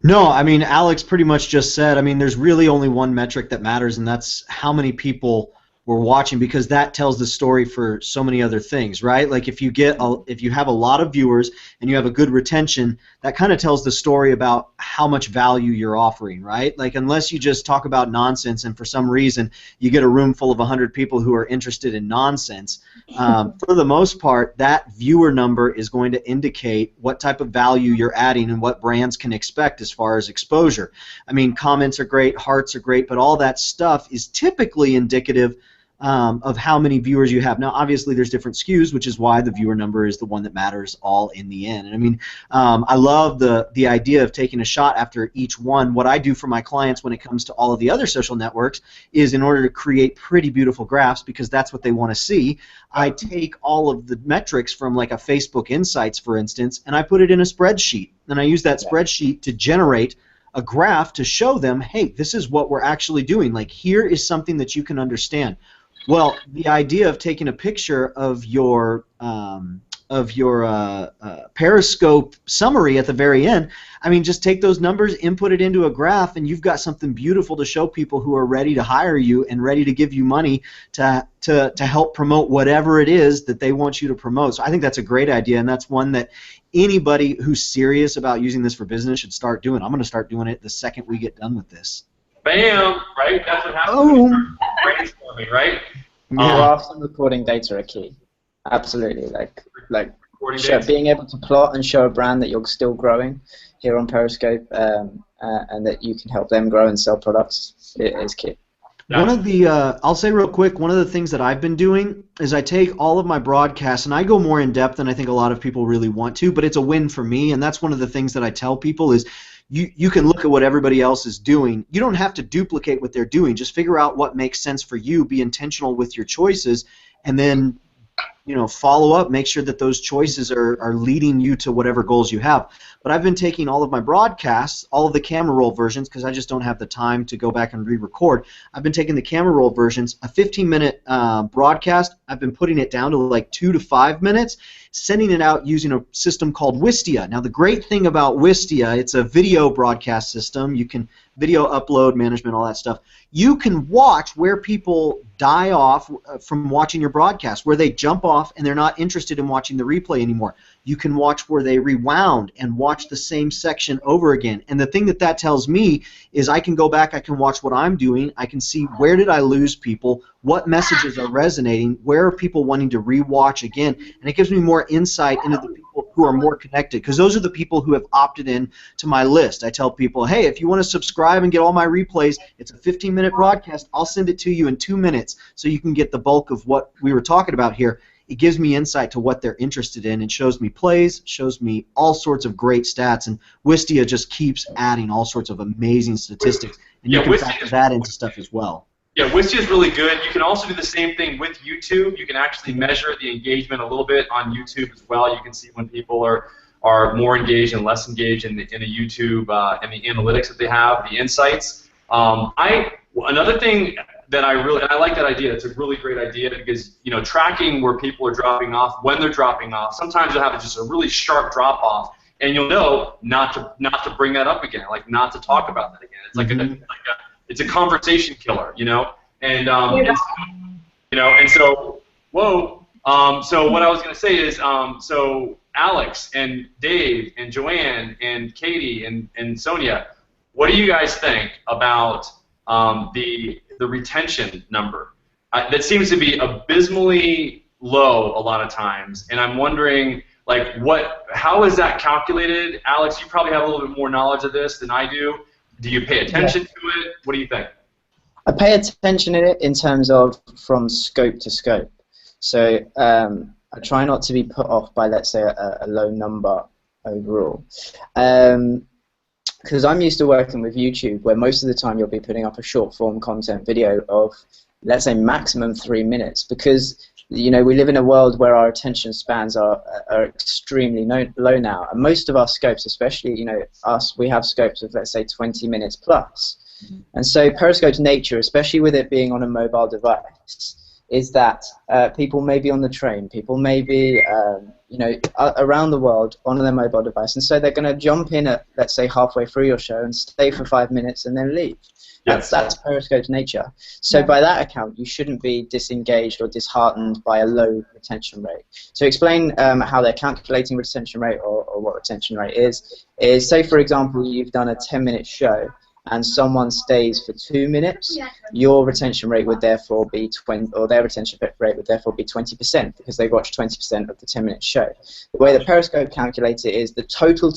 No, I mean, Alex pretty much just said, I mean, there's really only one metric that matters, and that's how many people were watching, because that tells the story for so many other things, right? Like if you have a lot of viewers and you have a good retention, that kind of tells the story about how much value you're offering, right? Like unless you just talk about nonsense and for some reason you get a room full of 100 people who are interested in nonsense, for the most part, that viewer number is going to indicate what type of value you're adding and what brands can expect as far as exposure. I mean, comments are great, hearts are great, but all that stuff is typically indicative of how many viewers you have. Now, obviously, there's different SKUs, which is why the viewer number is the one that matters all in the end. And I mean, I love the idea of taking a shot after each one. What I do for my clients when it comes to all of the other social networks is, in order to create pretty beautiful graphs, because that's what they want to see, I take all of the metrics from like a Facebook Insights, for instance, and I put it in a spreadsheet. And I use that spreadsheet to generate a graph to show them, hey, this is what we're actually doing. Like, here is something that you can understand. Well, the idea of taking a picture of your Periscope summary at the very end, I mean, just take those numbers, input it into a graph, and you've got something beautiful to show people who are ready to hire you and ready to give you money to help promote whatever it is that they want you to promote. So I think that's a great idea, and that's one that anybody who's serious about using this for business should start doing. I'm going to start doing it the second we get done with this. Bam! Right? That's what happens. Brainstorming, right? Graphs and recording data are key. Absolutely. Like being able to plot and show a brand that you're still growing here on Periscope, and that you can help them grow and sell products is key. One of the, I'll say real quick, one of the things that I've been doing is I take all of my broadcasts and I go more in depth than I think a lot of people really want to, but it's a win for me, and that's one of the things that I tell people is, you can look at what everybody else is doing. You don't have to duplicate what they're doing. Just figure out what makes sense for you. Be intentional with your choices, and then follow up. Make sure that those choices are leading you to whatever goals you have. But I've been taking all of my broadcasts, all of the camera roll versions, because I just don't have the time to go back and re-record. I've been taking the camera roll versions, a 15-minute broadcast. I've been putting it down to like 2 to 5 minutes, sending it out using a system called Wistia. Now, the great thing about Wistia, it's a video broadcast system. You can video upload, management, all that stuff. You can watch where people die off from watching your broadcast, where they jump off and they're not interested in watching the replay anymore. You can watch where they rewound and watch the same section over again. And the thing that tells me is I can go back, I can watch what I'm doing, I can see where did I lose people, what messages are resonating, where are people wanting to rewatch again, and it gives me more insight into the people who are more connected, because those are the people who have opted in to my list. I tell people, hey, if you want to subscribe and get all my replays, it's a 15-minute broadcast, I'll send it to you in 2 minutes so you can get the bulk of what we were talking about here. It gives me insight to what they're interested in and shows me plays, shows me all sorts of great stats, and Wistia just keeps adding all sorts of amazing statistics, and you can factor that into stuff as well. Yeah, Wistia is really good. You can also do the same thing with YouTube. You can actually measure the engagement a little bit on YouTube as well. You can see when people are more engaged and less engaged in the YouTube and the analytics that they have, the insights. Another thing that I like that idea. It's a really great idea because tracking where people are dropping off, when they're dropping off. Sometimes you'll have just a really sharp drop off, and you'll know not to bring that up again, like not to talk about that again. It's it's a conversation killer, and so whoa. So what I was going to say is, so Alex and Dave and Joanne and Katie and Sonia, what do you guys think about the retention number? That seems to be abysmally low a lot of times, and I'm wondering, like, how is that calculated? Alex, you probably have a little bit more knowledge of this than I do. Do you pay attention to it? What do you think? I pay attention in it in terms of from scope to scope. So I try not to be put off by, let's say, a low number overall. Because I'm used to working with YouTube, where most of the time you'll be putting up a short-form content video of, let's say, maximum 3 minutes. Because we live in a world where our attention spans are extremely low now, and most of our scopes, especially us, we have scopes of, let's say, 20 minutes plus. And so Periscope's nature, especially with it being on a mobile device, is that people may be on the train, people may be around the world on their mobile device, and so they're going to jump in at, let's say, halfway through your show and stay for 5 minutes and then leave. Yes. That's Periscope's nature. So by that account, you shouldn't be disengaged or disheartened by a low retention rate. So explain how they're calculating retention rate or what retention rate is say, for example, you've done a 10-minute show and someone stays for 2 minutes, your retention rate would therefore be 20, or their retention rate would therefore be 20% because they watched 20% of the 10-minute show. The way that Periscope calculates it is the total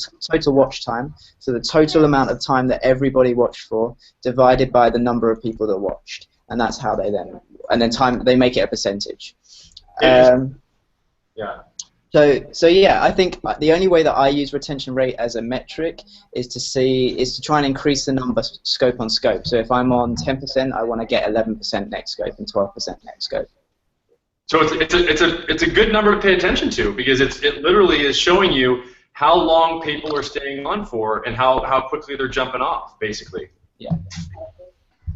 watch time, so the total amount of time that everybody watched for, divided by the number of people that watched, and that's how they they make it a percentage. Yeah. So yeah, I think the only way that I use retention rate as a metric is to try and increase the number scope on scope. So if I'm on 10%, I want to get 11% next scope and 12% next scope. So it's a good number to pay attention to because it literally is showing you how long people are staying on for and how quickly they're jumping off, basically. Yeah.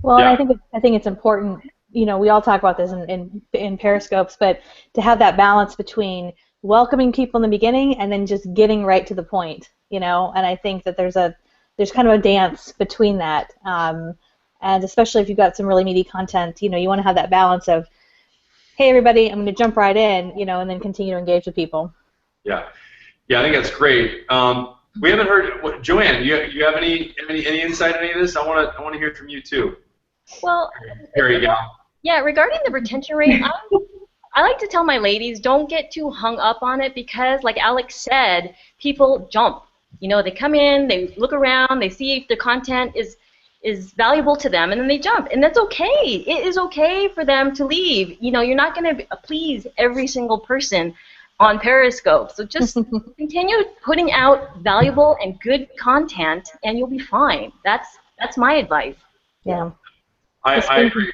Well, yeah. I think it's important. We all talk about this in Periscopes, but to have that balance between welcoming people in the beginning and then just getting right to the point, and I think that there's kind of a dance between that, and especially if you've got some really meaty content, you want to have that balance of, hey everybody, I'm going to jump right in, and then continue to engage with people. Yeah, I think that's great. We haven't heard, Joanne, you have any insight on any of this? I want to hear from you too. Well, here you go. Yeah, regarding the retention rate, I like to tell my ladies, don't get too hung up on it because, like Alex said, people jump. They come in, they look around, they see if the content is valuable to them, and then they jump. And that's okay. It is okay for them to leave. You're not going to please every single person on Periscope. So just continue putting out valuable and good content, and you'll be fine. That's my advice. Yeah. I agree.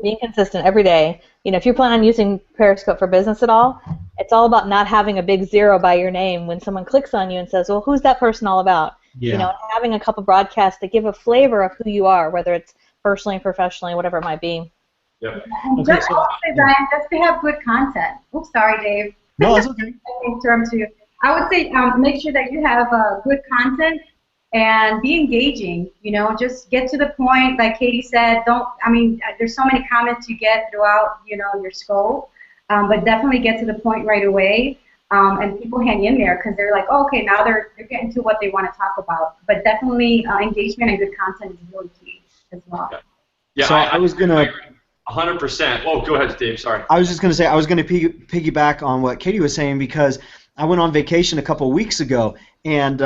Being consistent every day. If you plan on using Periscope for business at all, it's all about not having a big zero by your name when someone clicks on you and says, well, who's that person all about? Yeah. Having a couple broadcasts that give a flavor of who you are, whether it's personally, professionally, whatever it might be. Yeah. And just also, Brian, just to have good content. Oops, sorry, Dave. No, it's okay. Interrupt you. I would say make sure that you have good content and be engaging. You know, just get to the point. Like Katie said, don't. I mean, there's so many comments you get throughout, you know, your scope, but definitely get to the point right away. And people hang in there because they're like, oh, okay, now they're getting to what they want to talk about. But definitely engagement and good content is really key as well. Yeah, so I was gonna. 100%. Oh, go ahead, Dave. Sorry. I was just going to say I was going to piggyback on what Katie was saying because I went on vacation a couple weeks ago, and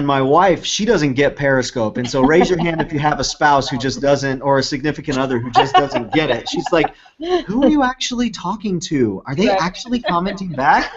my wife, she doesn't get Periscope, and so raise your hand if you have a spouse who just doesn't, or a significant other who just doesn't get it. She's like, who are you actually talking to? Are they actually commenting back?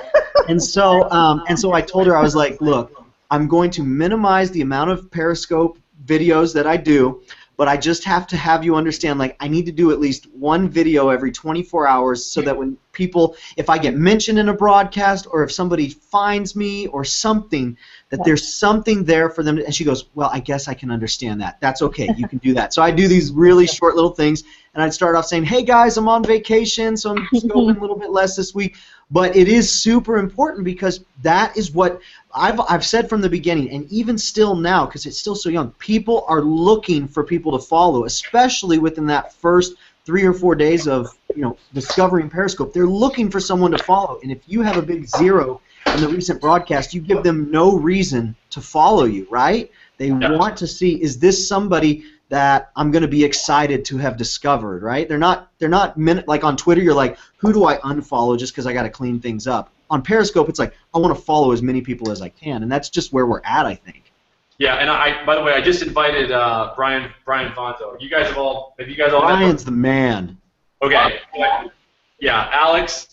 And so I told her, I was like, look, I'm going to minimize the amount of Periscope videos that I do. But I just have to have you understand, like, I need to do at least one video every 24 hours so that when people, if I get mentioned in a broadcast or if somebody finds me or something, that there's something there for them. And she goes, well, I guess I can understand that. That's okay. You can do that. So I do these really short little things, and I'd start off saying, hey, guys, I'm on vacation, so I'm scoping a little bit less this week. But it is super important because that is what I've said from the beginning, and even still now, because it's still so young, people are looking for people to follow, especially within that first 3 or 4 days of discovering Periscope. They're looking for someone to follow, and if you have a big 0 in the recent broadcast, you give them no reason to follow you, right? They want to see, is this somebody that I'm going to be excited to have discovered, right? They're not like on Twitter, you're like, who do I unfollow just because I got to clean things up? On Periscope, it's like, I want to follow as many people as I can, and that's just where we're at, I think. Yeah, and by the way, I just invited Brian Fonzo. You guys have you guys all Brian's the man. Okay. Yeah, Alex,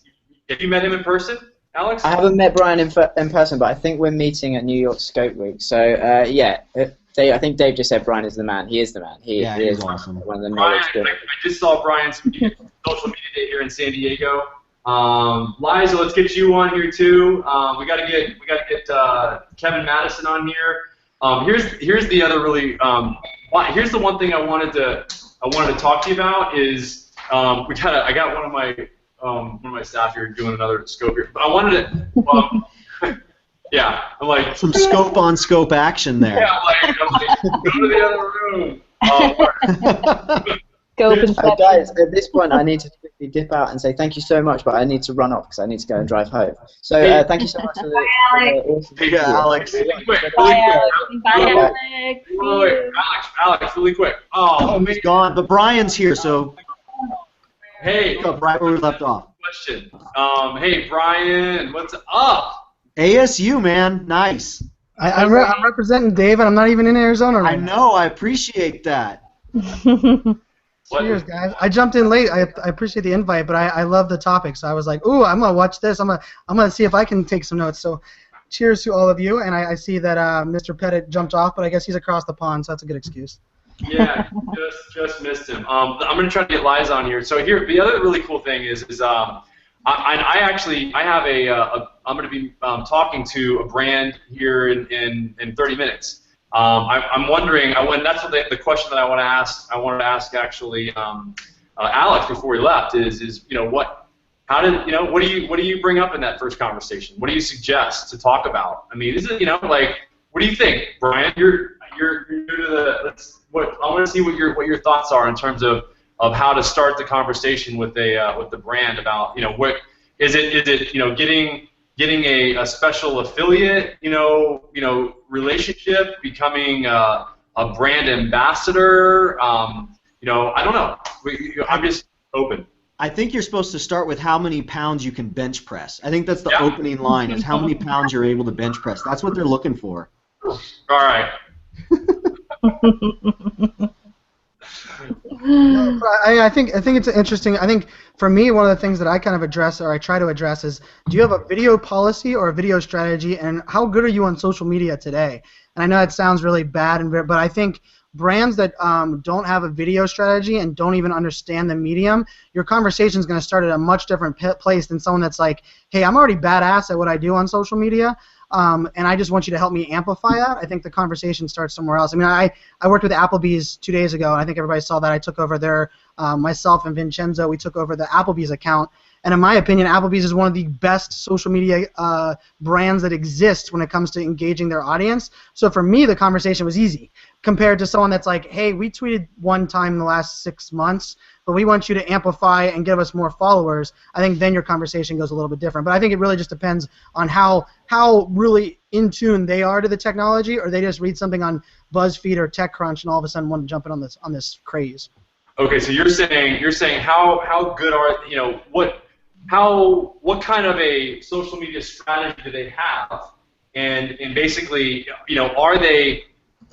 have you met him in person, Alex? I haven't met Brian in person, but I think we're meeting at New York Scope Week. So, yeah, I think Dave just said Brian is the man. He is the man. He is awesome. One of the Brian, I just saw Brian's social media day here in San Diego. Liza, let's get you on here too. We gotta get Kevin Madison on here. Here's the other really here's the one thing I wanted to talk to you about is I got one of my staff here doing another scope here. But I wanted to yeah, I'm like some scope on scope action there. Yeah, I'm like go to the other room. Guys, at this point, I need to quickly dip out and say thank you so much, but I need to run off because I need to go and drive home. So thank you so much for the awesome video. Alex. Really quick. Alex, really quick. Oh, he's gone, but Brian's here, so. Hey. Right where we left off. Question. Hey, Brian, what's up? ASU, man, nice. I'm representing Dave, and I'm not even in Arizona right now. I know, I appreciate that. Cheers, guys. I jumped in late. I appreciate the invite, but I love the topic, so I was like, ooh, I'm gonna watch this. I'm gonna see if I can take some notes. So, cheers to all of you. And I see that Mr. Pettit jumped off, but I guess he's across the pond, so that's a good excuse. Yeah, just missed him. I'm gonna try to get Liza on here. So here, the other really cool thing is I have I'm gonna be talking to a brand here in 30 minutes. I'm wondering. That's what the question that I wanted to ask actually Alex before he left is what do you bring up in that first conversation? What do you suggest to talk about? I mean, is it like what do you think, Brian? You're new to the I want to see what your thoughts are in terms of how to start the conversation with the brand about what is it getting a special affiliate, relationship, becoming a brand ambassador. I don't know. I'm just open. I think you're supposed to start with how many pounds you can bench press. I think that's the opening line, is how many pounds you're able to bench press. That's what they're looking for. All right. I think it's interesting. I think for me, one of the things that I kind of address, or I try to address, is do you have a video policy or a video strategy, and how good are you on social media today? And I know it sounds really bad, but I think brands that don't have a video strategy and don't even understand the medium, your conversation is going to start at a much different place than someone that's like, hey, I'm already badass at what I do on social media. And I just want you to help me amplify that. I think the conversation starts somewhere else. I mean, I worked with Applebee's 2 days ago, and I think everybody saw that. I took over their, myself and Vincenzo, we took over the Applebee's account, And in my opinion, Applebee's is one of the best social media brands that exists when it comes to engaging their audience. So for me, the conversation was easy compared to someone that's like, hey, we tweeted one time in the last 6 months, but we want you to amplify and give us more followers. I think then your conversation goes a little bit different. But I think it really just depends on how really in tune they are to the technology, or they just read something on BuzzFeed or TechCrunch and all of a sudden want to jump in on this craze. Okay, so you're saying how good are, you know, what kind of a social media strategy do they have, and basically, you know, are they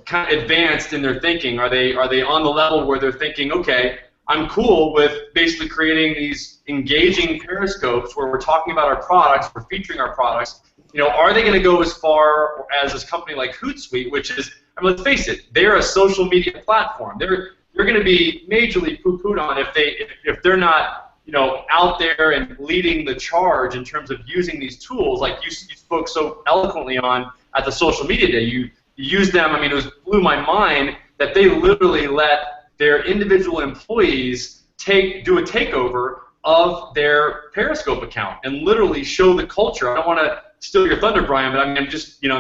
kind of advanced in their thinking? Are they on the level where they're thinking, okay, I'm cool with basically creating these engaging periscopes where we're talking about our products, we're featuring our products. You know, are they going to go as far as this company like Hootsuite, which is, I mean, let's face it, they're a social media platform. They're going to be majorly poo-pooed on if they're not, you know, out there and leading the charge in terms of using these tools, like you spoke so eloquently on at the social media day. You used them. I mean, it blew my mind that they literally let their individual employees do a takeover of their Periscope account and literally show the culture. I don't want to steal your thunder, Brian, but I mean, I'm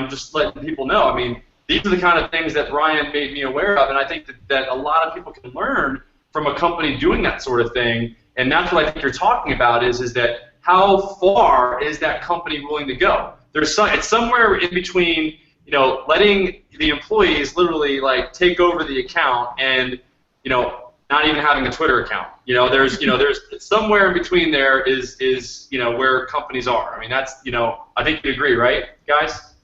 just letting people know. I mean, these are the kind of things that Brian made me aware of, and I think that a lot of people can learn from a company doing that sort of thing. And that's what I think you're talking about is that how far is that company willing to go? It's somewhere in between, you know, letting the employees literally like take over the account and, you know, not even having a Twitter account. There's somewhere in between there is where companies are. I mean, that's, I think you agree, right, guys?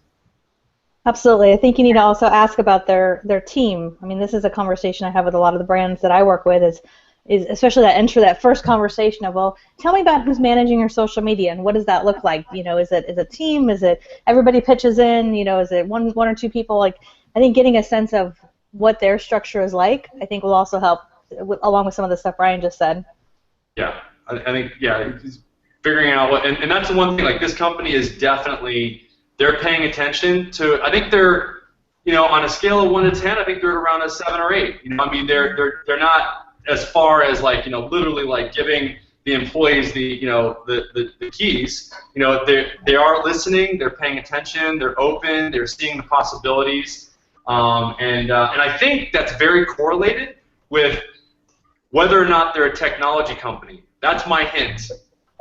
Absolutely. I think you need to also ask about their team. I mean, this is a conversation I have with a lot of the brands that I work with, is especially that first conversation of, well, tell me about who's managing your social media and what does that look like? Is it a team? Is it everybody pitches in? Is it one or two people? Like, I think getting a sense of what their structure is like, I think will also help, along with some of the stuff Brian just said. Yeah, I think, figuring out what, and that's the one thing, like, this company is definitely, they're paying attention to, I think they're, on a scale of 1 to 10, I think they're around a 7 or 8. I mean, they're not as far as, like, literally, like, giving the employees the keys. They are listening, they're paying attention, they're open, they're seeing the possibilities, and I think that's very correlated with whether or not they're a technology company. That's my hint.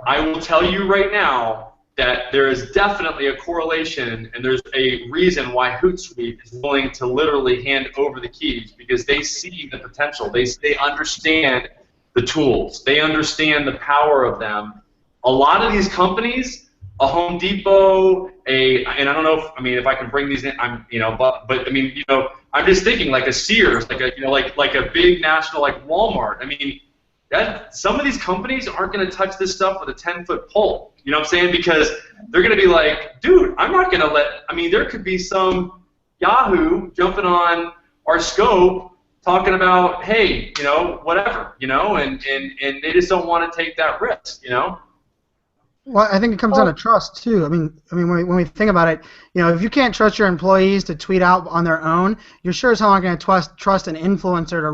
I will tell you right now that there is definitely a correlation, and there's a reason why Hootsuite is willing to literally hand over the keys, because they see the potential. They understand the tools. They understand the power of them. A lot of these companies, a Home Depot, and I don't know if I can bring these in, but I mean, I'm just thinking like a Sears, like a big national like Walmart. I mean, some of these companies aren't going to touch this stuff with a 10-foot pole. You know what I'm saying? Because they're going to be like, dude, I'm not going to there could be some Yahoo jumping on our scope talking about, hey, whatever, and they just don't want to take that risk, Well, I think it comes down to trust too. I mean, when we think about it, if you can't trust your employees to tweet out on their own, you're sure as hell not going to trust an influencer to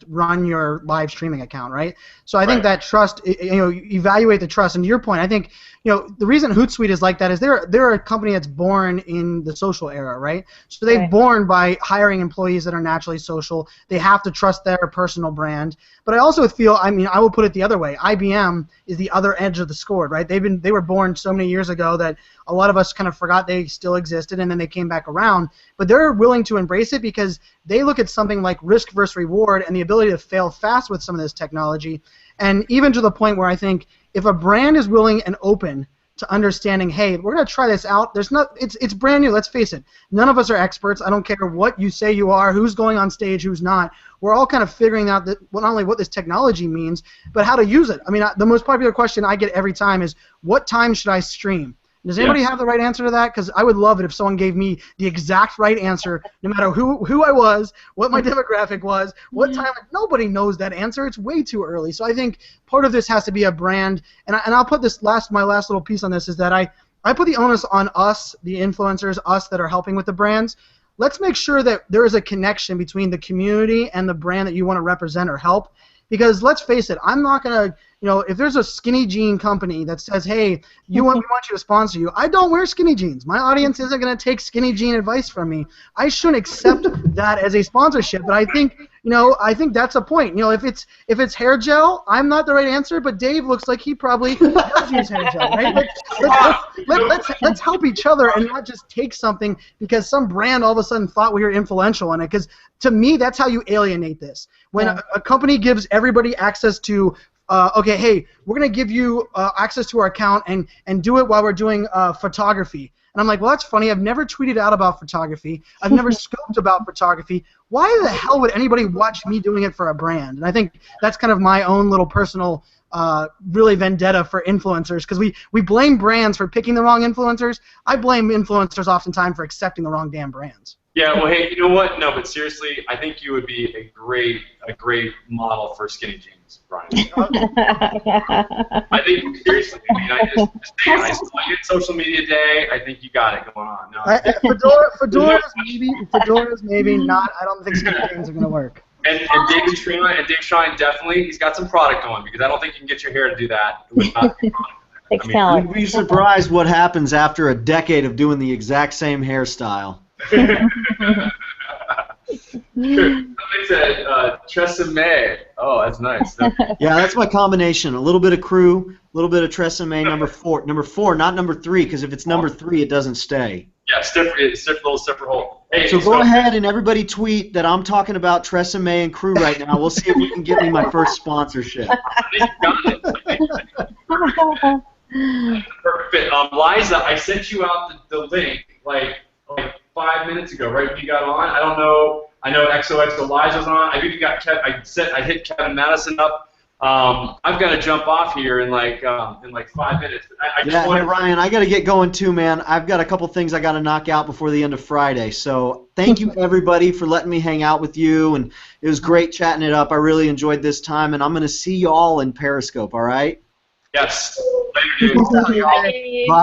run your live streaming account, right? So I think that trust, evaluate the trust. And to your point, I think the reason Hootsuite is like that is they're a company that's born in the social era, right? So they're born by hiring employees that are naturally social. They have to trust their personal brand. But I also feel, I will put it the other way. IBM is the other edge of the sword, right? They were born so many years ago that a lot of us kind of forgot they still existed, and then they came back around. But they're willing to embrace it because they look at something like risk versus reward and the ability to fail fast with some of this technology. And even to the point where I think if a brand is willing and open to understanding, hey, we're going to try this out. It's brand new. Let's face it. None of us are experts. I don't care what you say you are, who's going on stage, who's not. We're all kind of figuring out not only what this technology means, but how to use it. I mean, the most popular question I get every time is, what time should I stream? Does anybody have the right answer to that? Because I would love it if someone gave me the exact right answer, no matter who I was, what my demographic was, what time. Nobody knows that answer. It's way too early. So I think part of this has to be a brand. And I'll put my last little piece on this is that I put the onus on us, the influencers, us that are helping with the brands. Let's make sure that there is a connection between the community and the brand that you want to represent or help. Because let's face it, I'm not gonna, if there's a skinny jean company that says, hey, we want you to sponsor you, I don't wear skinny jeans. My audience isn't gonna take skinny jean advice from me. I shouldn't accept that as a sponsorship. But I think that's a point. If it's hair gel, I'm not the right answer, but Dave looks like he probably does use hair gel, right? Let's help each other and not just take something because some brand all of a sudden thought we were influential in it. Because to me, that's how you alienate this. When a company gives everybody access to, okay, hey, we're going to give you access to our account and do it while we're doing photography. And I'm like, well, that's funny. I've never tweeted out about photography. I've never scoped about photography. Why the hell would anybody watch me doing it for a brand? And I think that's kind of my own little personal really vendetta for influencers, because we blame brands for picking the wrong influencers. I blame influencers oftentimes for accepting the wrong damn brands. Yeah, well, hey, you know what? No, but seriously, I think you would be a great model for skinny jeans, Brian. I think, seriously, I saw you at Social Media Day. I think you got it going on. No, Fedoras maybe not. I don't think skinny jeans are going to work. And Dave Shine definitely, he's got some product going, because I don't think you can get your hair to do that without Takes talent. You'd be surprised what happens after a decade of doing the exact same hairstyle. Somebody said Tresemme. Oh, that's nice. Yeah, that's my combination. A little bit of crew, a little bit of Tresemme, number 4. Number 4, not number 3, because if it's number 3, it doesn't stay. Yeah, it's a little separate hole. Hey, so go ahead and everybody tweet that I'm talking about Tresemme and crew right now. We'll see if we can get me my first sponsorship. Perfect. Liza, I sent you out the link like 5 minutes ago, right when you got on. I don't know. I know XOXO Liza's on. I even got I hit Kevin Madison up. I've got to jump off here in like 5 minutes. Hey Ryan, I got to get going too, man. I've got a couple things I got to knock out before the end of Friday. So thank you everybody for letting me hang out with you, and it was great chatting it up. I really enjoyed this time, and I'm going to see you all in Periscope. All right? Yes. Later, dude. Bye. All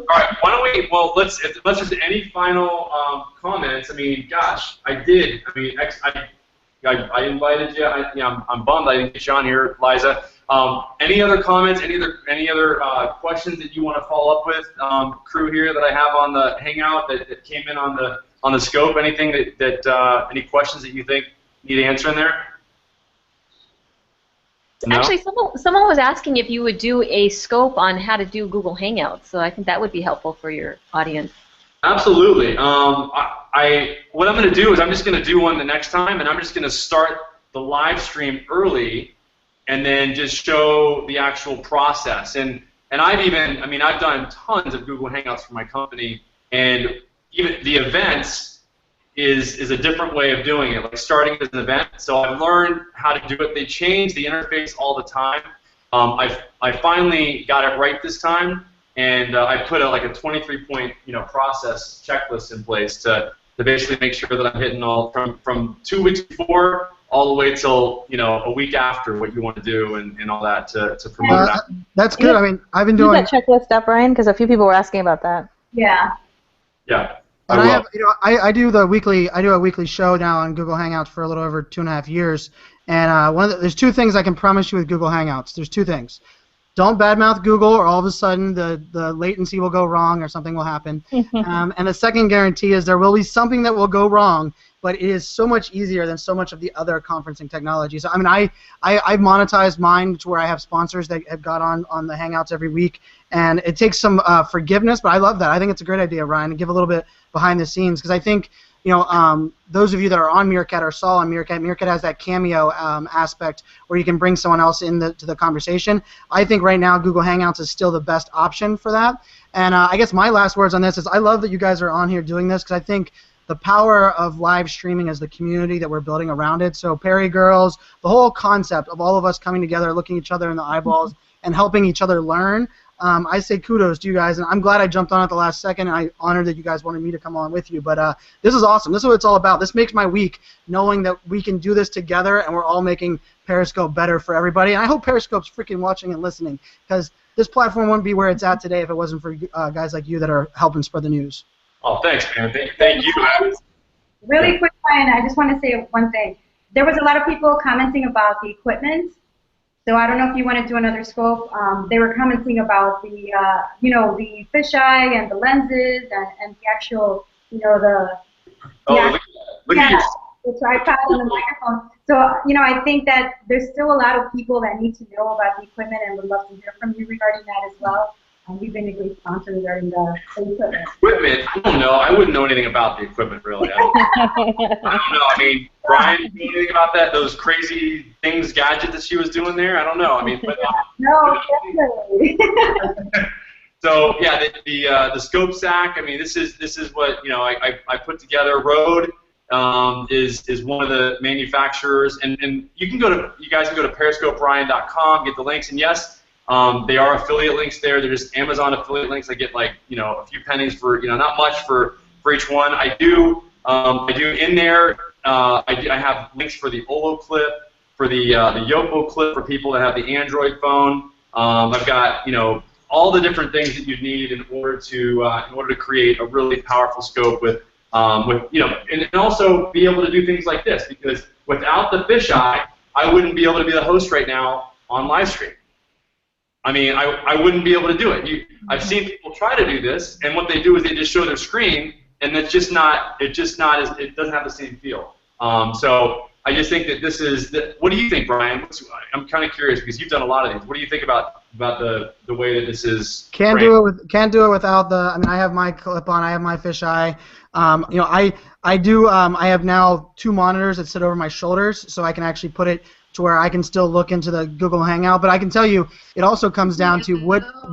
right. Why don't we? Well, let's just any final comments. I mean, gosh, I did. I mean, I invited you. I'm bummed I didn't get you on here, Liza. Any other comments? Any other questions that you want to follow up with, crew here that I have on the Hangout that came in on the scope? Anything that any questions that you think need answering there? No? Actually, someone was asking if you would do a scope on how to do Google Hangouts, so I think that would be helpful for your audience. Absolutely. What I'm going to do is I'm just going to do one the next time, and I'm just going to start the live stream early, and then just show the actual process. And I've done tons of Google Hangouts for my company, and even the events is a different way of doing it, like starting as an event. So I've learned how to do it. They change the interface all the time. I finally got it right this time, and I put a 23-point process checklist in place to basically make sure that I'm hitting all from 2 weeks before all the way till a week after what you want to do and all that to promote that. That's good. I mean, I've been doing that checklist up, Ryan, because a few people were asking about that. Yeah. Yeah. And I do a weekly show now on Google Hangouts for a little over 2.5 years, and there's 2 things I can promise you with Google Hangouts. There's 2 things. Don't badmouth Google, or all of a sudden the latency will go wrong or something will happen. And the second guarantee is there will be something that will go wrong, but it is so much easier than so much of the other conferencing technologies. I mean, I've monetized mine to where I have sponsors that have got on the Hangouts every week, and it takes some forgiveness, but I love that. I think it's a great idea, Ryan, to give a little bit behind the scenes, because I think those of you that are on Meerkat or saw on Meerkat has that cameo aspect where you can bring someone else to the conversation. I think right now Google Hangouts is still the best option for that. And I guess my last words on this is I love that you guys are on here doing this, because I think the power of live streaming is the community that we're building around it. So Perry Girls, the whole concept of all of us coming together, looking each other in the eyeballs, and helping each other learn. I say kudos to you guys, and I'm glad I jumped on at the last second, and I'm honored that you guys wanted me to come on with you. But this is awesome. This is what it's all about. This makes my week, knowing that we can do this together, and we're all making Periscope better for everybody. And I hope Periscope's freaking watching and listening, because this platform wouldn't be where it's at today if it wasn't for guys like you that are helping spread the news. Oh, thanks, man. Thank you. Really quick, Ryan, I just want to say one thing. there was a lot of people commenting about the equipment. So I don't know if you want to do another scope. They were commenting about the, the fisheye and the lenses and the actual, the look at your. the tripod and the microphone. So, I think that there's still a lot of people that need to know about the equipment and would love to hear from you regarding that as well. You've been a great sponsor regarding the equipment. Equipment? I don't know. I wouldn't know anything about the equipment, really. I don't know. I mean, Brian, you know anything about that? Those crazy things, gadgets that she was doing there? I don't know. I mean, no, definitely. So yeah, the scope sack. I mean, this is what I put together. Rode is one of the manufacturers, and you guys can go to periscopebrian.com, get the links, and yes. They are affiliate links there. They're just Amazon affiliate links. I get a few pennies for not much for each one. I do in there. I have links for the Olo clip, for the Yopo clip for people that have the Android phone. I've got all the different things that you need in order to create a really powerful scope with and also be able to do things like this, because without the fisheye, I wouldn't be able to be the host right now on live stream. I mean, I wouldn't be able to do it. I've seen people try to do this, and what they do is they just show their screen, and it doesn't have the same feel. So I just think that this is. What do you think, Brian? I'm kind of curious because you've done a lot of these. What do you think about the way that this is? Can't do it without the. I mean, I have my clip on. I have my fisheye. I have now 2 monitors that sit over my shoulders, so I can actually put it to where I can still look into the Google Hangout. But I can tell you, it also comes down to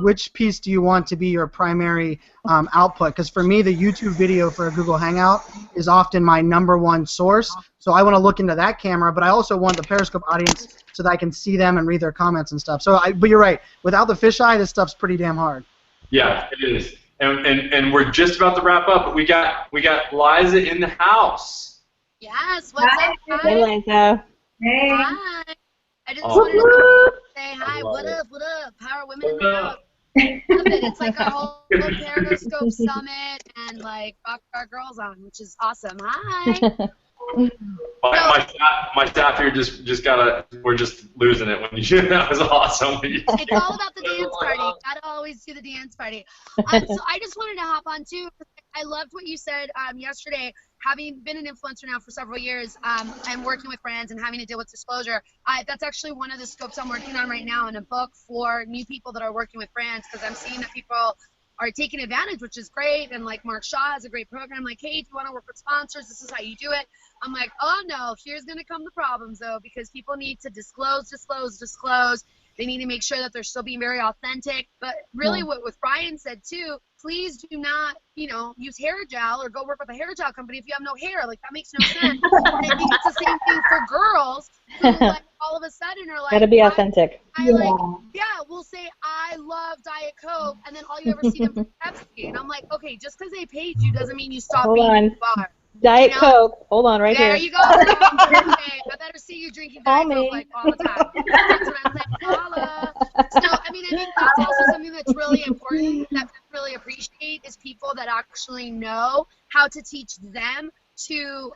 which piece do you want to be your primary output. Because for me, the YouTube video for a Google Hangout is often my #1 source. So I want to look into that camera, but I also want the Periscope audience so that I can see them and read their comments and stuff. But you're right. Without the fisheye, this stuff's pretty damn hard. Yeah, it is. And we're just about to wrap up, but we got Liza in the house. Yes. What's up, guys? Hey, Liza. Hey. Hi. I just wanted to say hi. What up? What up? Power Women in the House. Love it. It's like our whole Periscope summit and like rock our girls on, which is awesome. Hi. My staff here we're just losing it when you that was awesome. It's all about the dance party. Gotta always do the dance party. So I just wanted to hop on too. I loved what you said yesterday. Having been an influencer now for several years and working with brands and having to deal with disclosure, that's actually one of the scopes I'm working on right now in a book for new people that are working with brands, because I'm seeing that people are taking advantage, which is great. And like Mark Shaw has a great program, like, hey, if you want to work with sponsors, this is how you do it. I'm like, oh no, here's going to come the problems though, because people need to disclose. They need to make sure that they're still being very authentic. But really what Brian said too, please do not, use hair gel or go work with a hair gel company if you have no hair. Like, that makes no sense. And I think it's the same thing for girls who like all of a sudden are like, gotta be authentic. We'll say I love Diet Coke, and then all you ever see them from Pepsi. And I'm like, okay, just because they paid you doesn't mean you stop being in the bar. Diet Coke. Hold on, right here. There you go. Okay, I better see you drinking Diet Coke like all the time. That's what I'm saying. Paula. So, I think that's also something that's really important that I really appreciate is people that actually know how to teach them to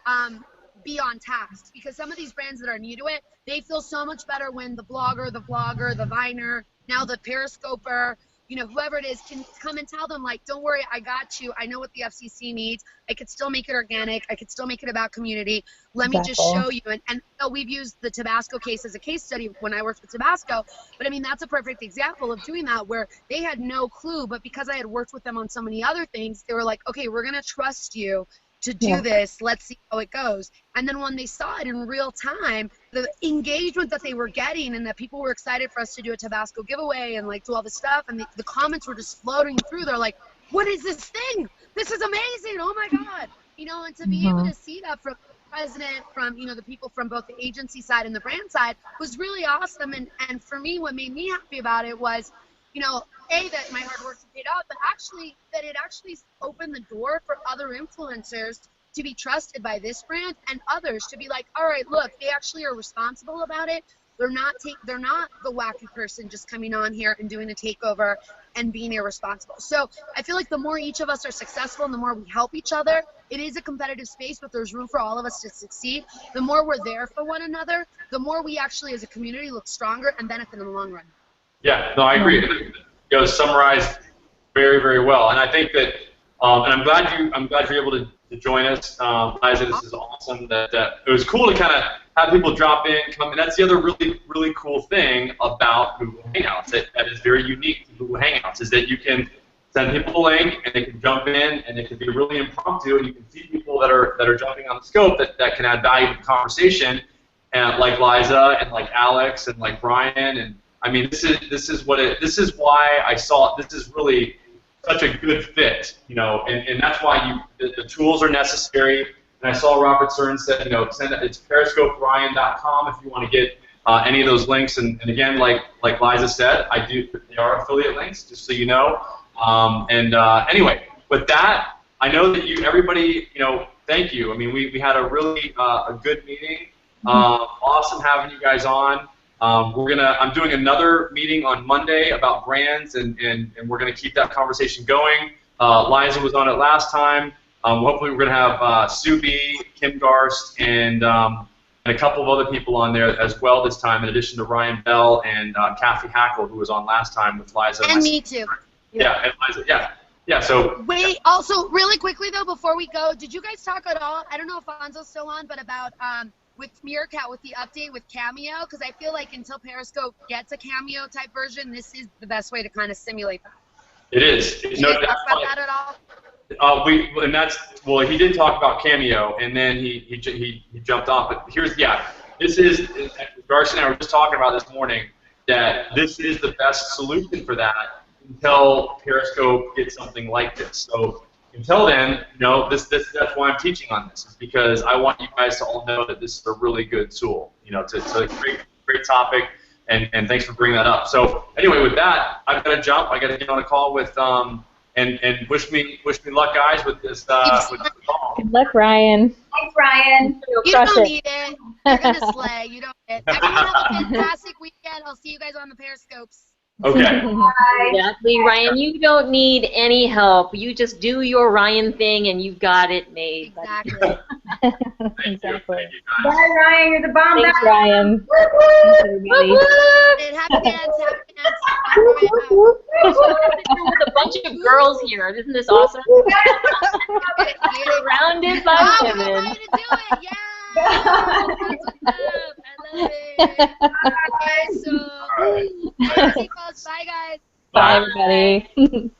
be on task. Because some of these brands that are new to it, they feel so much better when the blogger, the Viner, now the Periscoper, whoever it is can come and tell them, like, don't worry, I got you. I know what the FCC needs. I could still make it organic. I could still make it about community. Let me just show you. And we've used the Tabasco case as a case study when I worked with Tabasco. But, that's a perfect example of doing that, where they had no clue. But because I had worked with them on so many other things, they were like, okay, we're going to trust you to do this. Let's see how it goes. And then when they saw it in real time, the engagement that they were getting and that people were excited for us to do a Tabasco giveaway and like do all this stuff, and the comments were just floating through. They're like, what is this thing? This is amazing. Oh my God. And to be able to see that from the president, from, the people from both the agency side and the brand side was really awesome. And for me, what made me happy about it was, that my hard work paid off, but actually that it actually opened the door for other influencers to be trusted by this brand and others to be like, all right, look, they actually are responsible about it. They're not the wacky person just coming on here and doing a takeover and being irresponsible. So I feel like the more each of us are successful and the more we help each other, it is a competitive space, but there's room for all of us to succeed. The more we're there for one another, the more we actually as a community look stronger and benefit in the long run. Yeah, no, I agree. It was summarized very, very well, and I think that, and I'm glad you're able to join us, Liza. This is awesome. That it was cool to kind of have people drop in, come, and that's the other really, really cool thing about Google Hangouts that is very unique to Google Hangouts is that you can send people a link and they can jump in and it can be really impromptu and you can see people that are jumping on the scope that can add value to the conversation, and like Liza and like Alex and like Brian, and I mean this is why I saw it. This is really such a good fit, you know, and that's why the tools are necessary. And I saw Robert Stern said, you know, it's periscoperyan.com if you want to get any of those links. And again, like Liza said, they are affiliate links, just so you know. Anyway, with that, I know that everybody, you know, thank you. I mean, we had a really a good meeting. Awesome having you guys on. I'm doing another meeting on Monday about brands, and we're gonna keep that conversation going. Liza was on it last time. Hopefully we're gonna have Subi, Kim Garst, and a couple of other people on there as well this time, in addition to Ryan Bell and Kathy Hackle, who was on last time with Liza. And me too. Yeah, and Liza. Yeah. So. Wait. Also, really quickly though, before we go, did you guys talk at all? I don't know if Fonzo's still on, but about with Meerkat, with the update with Cameo, because I feel like until Periscope gets a Cameo type version, this is the best way to kind of simulate that. It is. Did you talk about that at all? He did talk about Cameo, and then he jumped off. But this is Darcy and I were just talking about this morning that this is the best solution for that until Periscope gets something like this. So until then, you know, that's why I'm teaching on this, is because I want you guys to all know that this is a really good tool. You know, it's a great topic, and thanks for bringing that up. So anyway, with that, I've got to jump. I got to get on a call with and wish me luck, guys, with this with the call. Good luck, Ryan. Thanks, Ryan. You don't need it. You're gonna slay. You don't need it. Everyone have a fantastic weekend. I'll see you guys on the Periscopes. Okay. Bye. Exactly, Ryan. You don't need any help. You just do your Ryan thing, and you've got it made. Exactly. Exactly. Bye, Ryan. You're the bomb. Thanks, back. Ryan. Woo-hoo! Happy dance. With a bunch of girls here. Isn't this awesome? Surrounded by women. Way to do it. Yeah. That's what's up. I love it. Okay, so bye, guys. Bye, everybody.